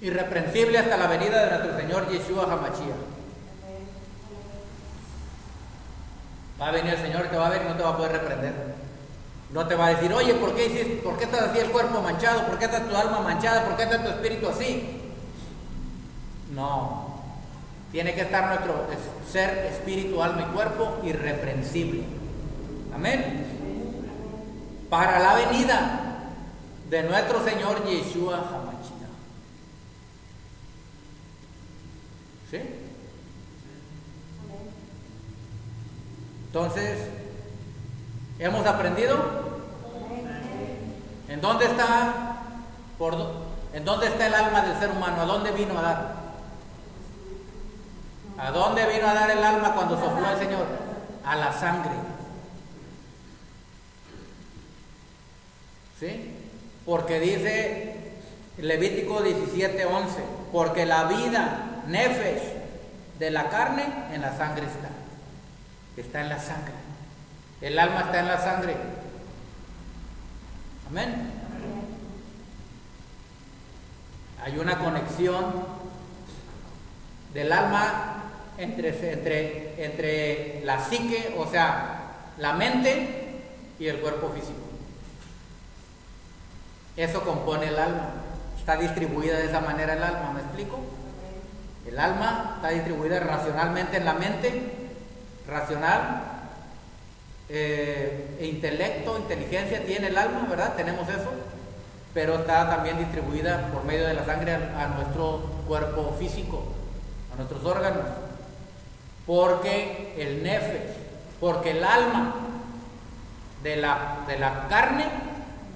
irreprensible hasta la venida de nuestro Señor Yeshua HaMashiach. Va a venir el Señor, te va a ver y no te va a poder reprender. No te va a decir: oye, ¿por qué estás así el cuerpo manchado? ¿Por qué está tu alma manchada? ¿Por qué está tu espíritu así? No. Tiene que estar nuestro ser, espíritu, alma y cuerpo irreprensible. Amén. Para la venida de nuestro Señor Yeshua HaMashiach. ¿Sí? Entonces, ¿hemos aprendido? ¿En dónde está? ¿En dónde está el alma del ser humano? ¿A dónde vino a dar? ¿A dónde vino a dar el alma cuando sopló el Señor? A la sangre. ¿Sí? Porque dice Levítico 17:11, porque la vida, nefesh, de la carne en la sangre está. Está en la sangre. El alma está en la sangre. Amén. Hay una conexión del alma entre la psique, o sea, la mente y el cuerpo físico. Eso compone el alma. Está distribuida de esa manera el alma, ¿me explico? El alma está distribuida racionalmente en la mente, racional, intelecto, inteligencia tiene el alma, ¿verdad? Tenemos eso, pero está también distribuida por medio de la sangre a nuestro cuerpo físico, a nuestros órganos, porque el nefesh, porque el alma de la carne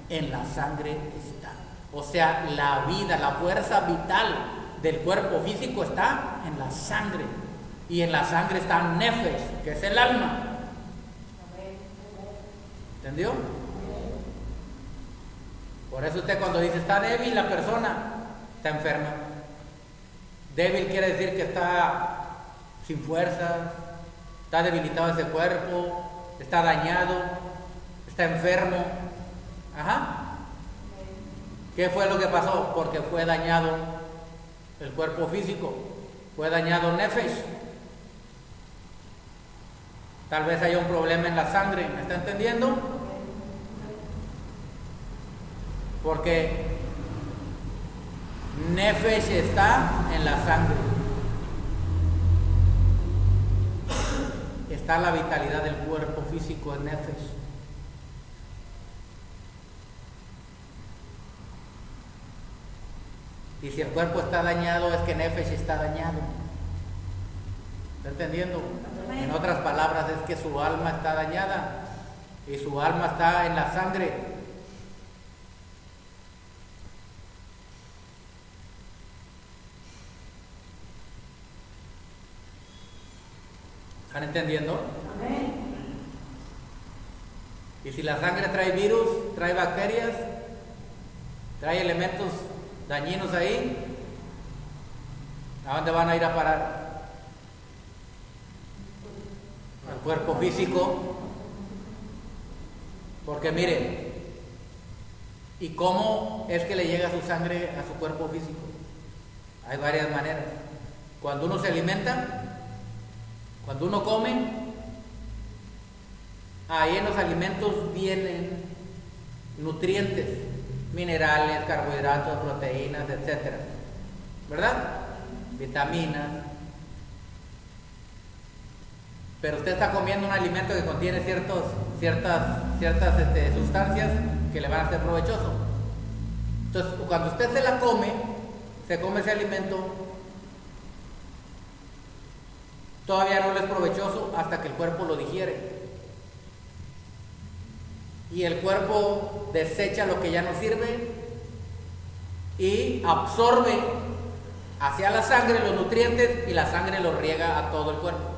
en la sangre está. O sea, la vida, la fuerza vital del cuerpo físico está en la sangre. Y en la sangre está nefesh, que es el alma. ¿Entendió? Por eso usted cuando dice está débil la persona, está enferma. Débil quiere decir que está sin fuerzas, está debilitado ese cuerpo, está dañado, está enfermo. Ajá. ¿Qué fue lo que pasó? Porque fue dañado el cuerpo físico, fue dañado nefesh. Tal vez haya un problema en la sangre, ¿me está entendiendo? Porque nefesh está en la sangre. Está la vitalidad del cuerpo físico en nefesh. Y si el cuerpo está dañado, es que nefesh está dañado. ¿Está entendiendo? En otras palabras, es que su alma está dañada y su alma está en la sangre. ¿Están entendiendo? Y si la sangre trae virus, trae bacterias, trae elementos dañinos ahí, ¿a dónde van a ir a parar? Al cuerpo físico. Porque miren, ¿y cómo es que le llega su sangre a su cuerpo físico? Hay varias maneras. Cuando uno se alimenta, cuando uno come, ahí en los alimentos vienen nutrientes, minerales, carbohidratos, proteínas, etcétera, ¿verdad? Vitaminas. Pero usted está comiendo un alimento que contiene ciertas sustancias que le van a ser provechosos. Entonces, cuando usted se come ese alimento, todavía no le es provechoso hasta que el cuerpo lo digiere. Y el cuerpo desecha lo que ya no sirve y absorbe hacia la sangre los nutrientes y la sangre los riega a todo el cuerpo.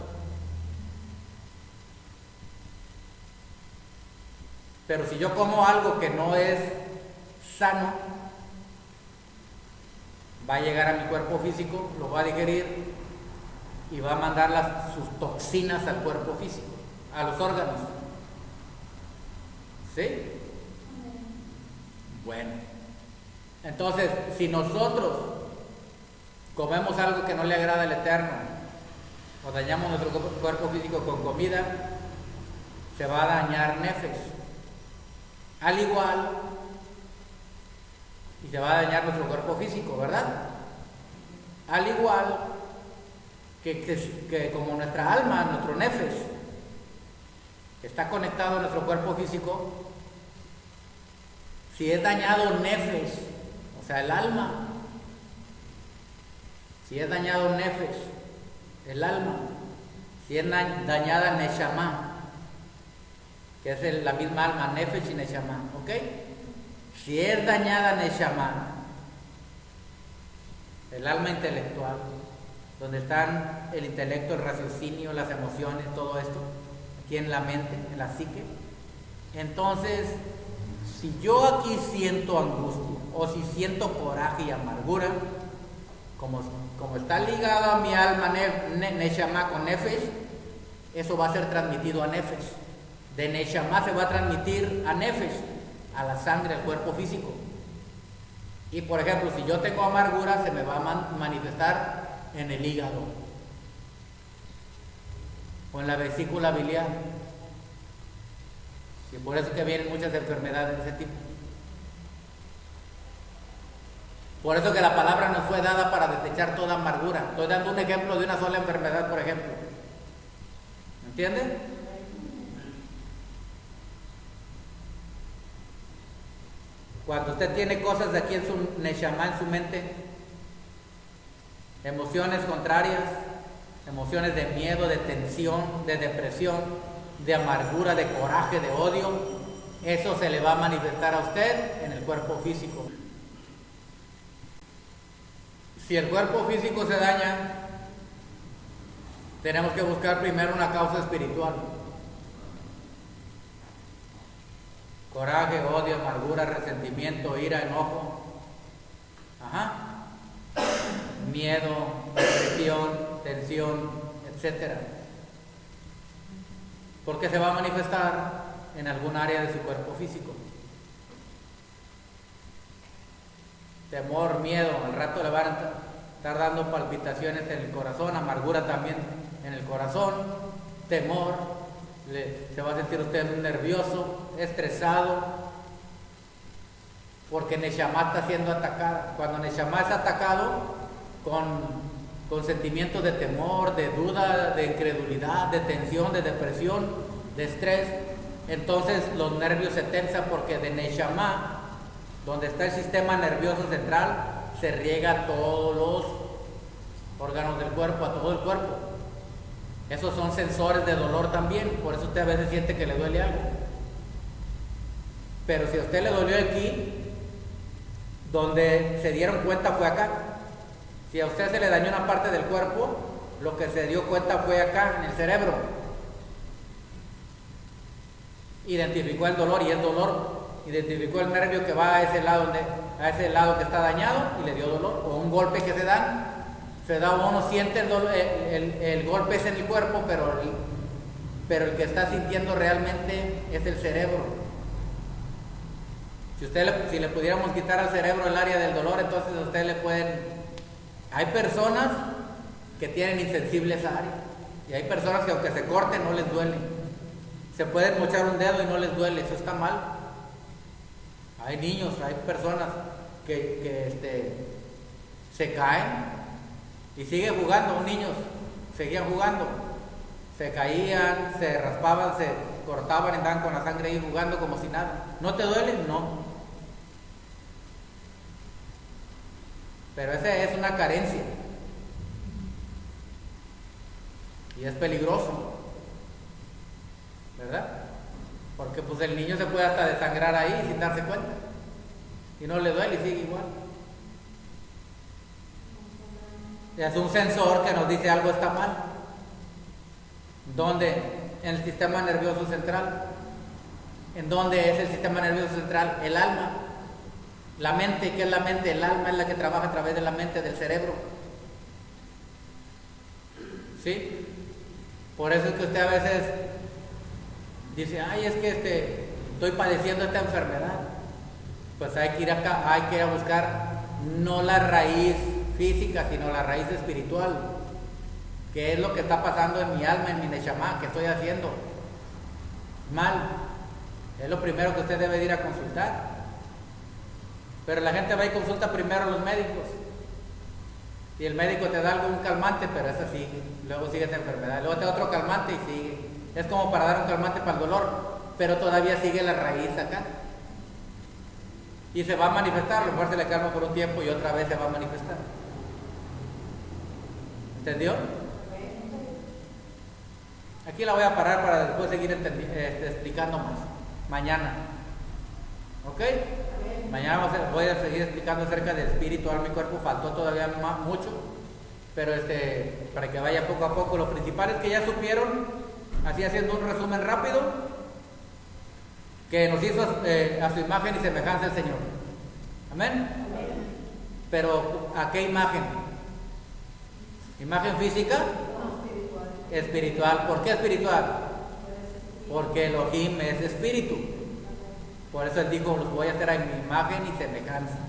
Pero si yo como algo que no es sano, va a llegar a mi cuerpo físico, lo va a digerir y va a mandar sus toxinas al cuerpo físico, a los órganos. ¿Sí? Bueno, entonces, si nosotros comemos algo que no le agrada al Eterno, o dañamos nuestro cuerpo físico con comida, se va a dañar nefesh. Al igual, y se va a dañar nuestro cuerpo físico, ¿verdad? Al igual que como nuestra alma, nuestro nefesh, está conectado a nuestro cuerpo físico, si es dañado nefesh, o sea, el alma, si es dañado nefesh, el alma, si es dañada neshama, que es la misma alma, nefesh y neshama, ¿ok? Si es dañada neshama, el alma intelectual, donde están el intelecto, el raciocinio, las emociones, todo esto, aquí en la mente, en la psique. Entonces, si yo aquí siento angustia, o si siento coraje y amargura, como está ligado a mi alma, neshama con nefesh, eso va a ser transmitido a nefesh. De neshama se va a transmitir a nefesh, a la sangre, al cuerpo físico. Y por ejemplo, si yo tengo amargura, se me va a manifestar en el hígado o en la vesícula biliar. Y por eso que vienen muchas enfermedades de ese tipo. Por eso que la palabra nos fue dada para desechar toda amargura. Estoy dando un ejemplo de una sola enfermedad, por ejemplo. ¿Me entienden? Cuando usted tiene cosas de aquí en su neshama, en su mente, emociones contrarias, emociones de miedo, de tensión, de depresión, de amargura, de coraje, de odio, eso se le va a manifestar a usted en el cuerpo físico. Si el cuerpo físico se daña, tenemos que buscar primero una causa espiritual. Coraje, odio, amargura, resentimiento, ira, enojo, miedo, depresión, tensión, etc. Porque se va a manifestar en algún área de su cuerpo físico. Temor, miedo, al rato le van a estar dando palpitaciones en el corazón, amargura también en el corazón, temor, se va a sentir usted nervioso, estresado, porque Neshama está siendo atacada. Cuando Neshama es atacado con sentimientos de temor, de duda, de incredulidad, de tensión, de depresión, de estrés, entonces los nervios se tensan, porque de Neshama, donde está el sistema nervioso central, se riega a todos los órganos del cuerpo, a todo el cuerpo. Esos son sensores de dolor también, por eso usted a veces siente que le duele algo. Pero si a usted le dolió aquí, donde se dieron cuenta fue acá. Si a usted se le dañó una parte del cuerpo, lo que se dio cuenta fue acá, en el cerebro. Identificó el dolor y el dolor. Identificó el nervio que va a ese lado que está dañado y le dio dolor. O un golpe que se da uno siente el dolor, el golpe es en el cuerpo, pero el que está sintiendo realmente es el cerebro. Si le pudiéramos quitar al cerebro el área del dolor, entonces a usted le pueden... Hay personas que tienen insensible esa área, y hay personas que aunque se corten no les duele. Se pueden mochar un dedo y no les duele, eso está mal. Hay niños, hay personas que se caen y siguen jugando. Un niño seguía jugando, se caían, se raspaban, se cortaban, andaban con la sangre ahí jugando como si nada. ¿No te duele? No. Pero esa es una carencia y es peligroso, ¿verdad? Porque pues el niño se puede hasta desangrar ahí sin darse cuenta y no le duele y sigue igual. Es un sensor que nos dice algo está mal. ¿Dónde? En el sistema nervioso central. ¿En dónde es el sistema nervioso central? El alma. La mente, ¿qué es la mente? El alma es la que trabaja a través de la mente, del cerebro. ¿Sí? Por eso es que usted a veces dice, ay, es que estoy padeciendo esta enfermedad. Pues hay que ir acá, hay que ir a buscar no la raíz física, sino la raíz espiritual. ¿Qué es lo que está pasando en mi alma, en mi neshama? ¿Qué estoy haciendo mal? Es lo primero que usted debe de ir a consultar. Pero la gente va y consulta primero a los médicos. Y el médico te da algún calmante, pero eso sigue. Luego sigue esa enfermedad. Luego te da otro calmante y sigue. Es como para dar un calmante para el dolor, pero todavía sigue la raíz acá. Y se va a manifestar. A lo mejor se le calma por un tiempo y otra vez se va a manifestar. ¿Entendió? Aquí la voy a parar para después seguir explicando más. Mañana. ¿Ok? Mañana voy a seguir explicando acerca del espíritu, alma y cuerpo. Faltó todavía mucho, pero para que vaya poco a poco. Lo principal es que ya supieron, así haciendo un resumen rápido, que nos hizo a su imagen y semejanza el Señor. Amén. Pero ¿a qué imagen? ¿Imagen física? Espiritual. ¿Por qué espiritual? Porque Elohim es espíritu. Por eso Él dijo, los voy a hacer a mi imagen y semejanza.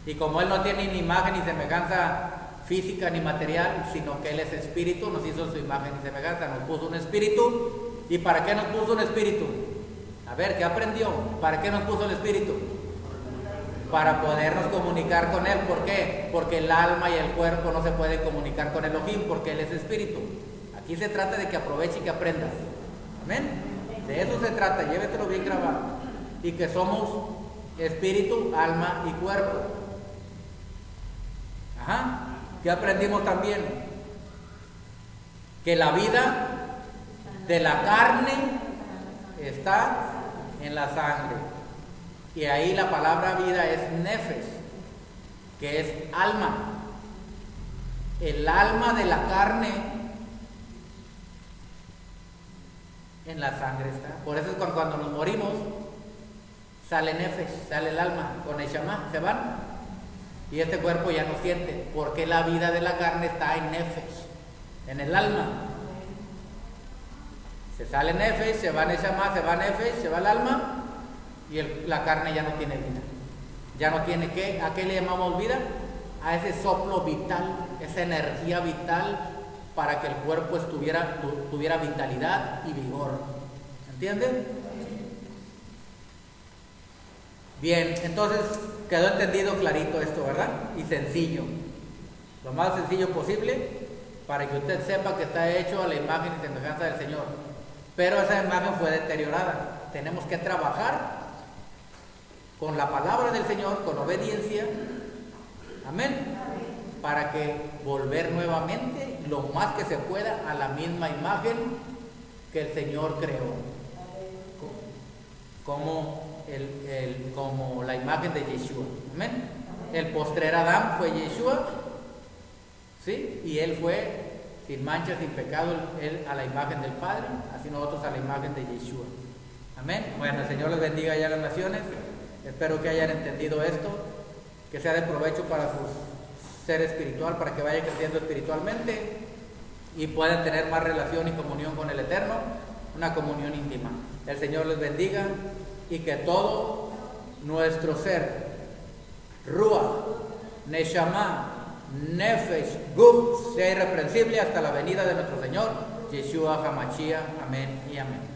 Y como Él no tiene ni imagen ni semejanza física ni material, sino que Él es espíritu, nos hizo su imagen y semejanza, nos puso un espíritu. ¿Y para qué nos puso un espíritu? A ver, ¿qué aprendió? ¿Para qué nos puso el espíritu? Para podernos comunicar con Él. ¿Por qué? Porque el alma y el cuerpo no se pueden comunicar con Elohim, porque Él es espíritu. Aquí se trata de que aproveche y que aprenda. Amén. De eso se trata, llévetelo bien grabado. Y que somos espíritu, alma y cuerpo. Ajá. ¿Qué aprendimos también? Que la vida de la carne está en la sangre. Y ahí la palabra vida es nefesh, que es alma. El alma de la carne en la sangre está. Por eso es cuando nos morimos, sale nefesh, sale el alma con neshama, se van. Y este cuerpo ya no siente, porque la vida de la carne está en nefesh, en el alma. Se sale nefesh, se va neshama, se va nefesh, se va el alma, y la carne ya no tiene vida. Ya no tiene qué. ¿A qué le llamamos vida? A ese soplo vital, esa energía vital para que el cuerpo tuviera vitalidad y vigor. ¿Entienden? Bien, entonces quedó entendido clarito esto, ¿verdad? Y sencillo. Lo más sencillo posible para que usted sepa que está hecho a la imagen y semejanza del Señor. Pero esa imagen fue deteriorada. Tenemos que trabajar con la palabra del Señor, con obediencia. Amén. Para que volver nuevamente lo más que se pueda a la misma imagen que el Señor creó. Como la imagen de Yeshua. Amén. El postrer Adán fue Yeshua, ¿sí? Y él fue sin mancha, sin pecado, él a la imagen del Padre, así nosotros a la imagen de Yeshua. Amén. Bueno, el Señor les bendiga allá a las naciones. Espero que hayan entendido esto, que sea de provecho para su ser espiritual, para que vaya creciendo espiritualmente y puedan tener más relación y comunión con el Eterno, una comunión íntima. El Señor les bendiga y que todo nuestro ser, Ruach, Neshama, Nefesh, Guf, sea irreprensible hasta la venida de nuestro Señor, Yeshua HaMashiach. Amén y amén.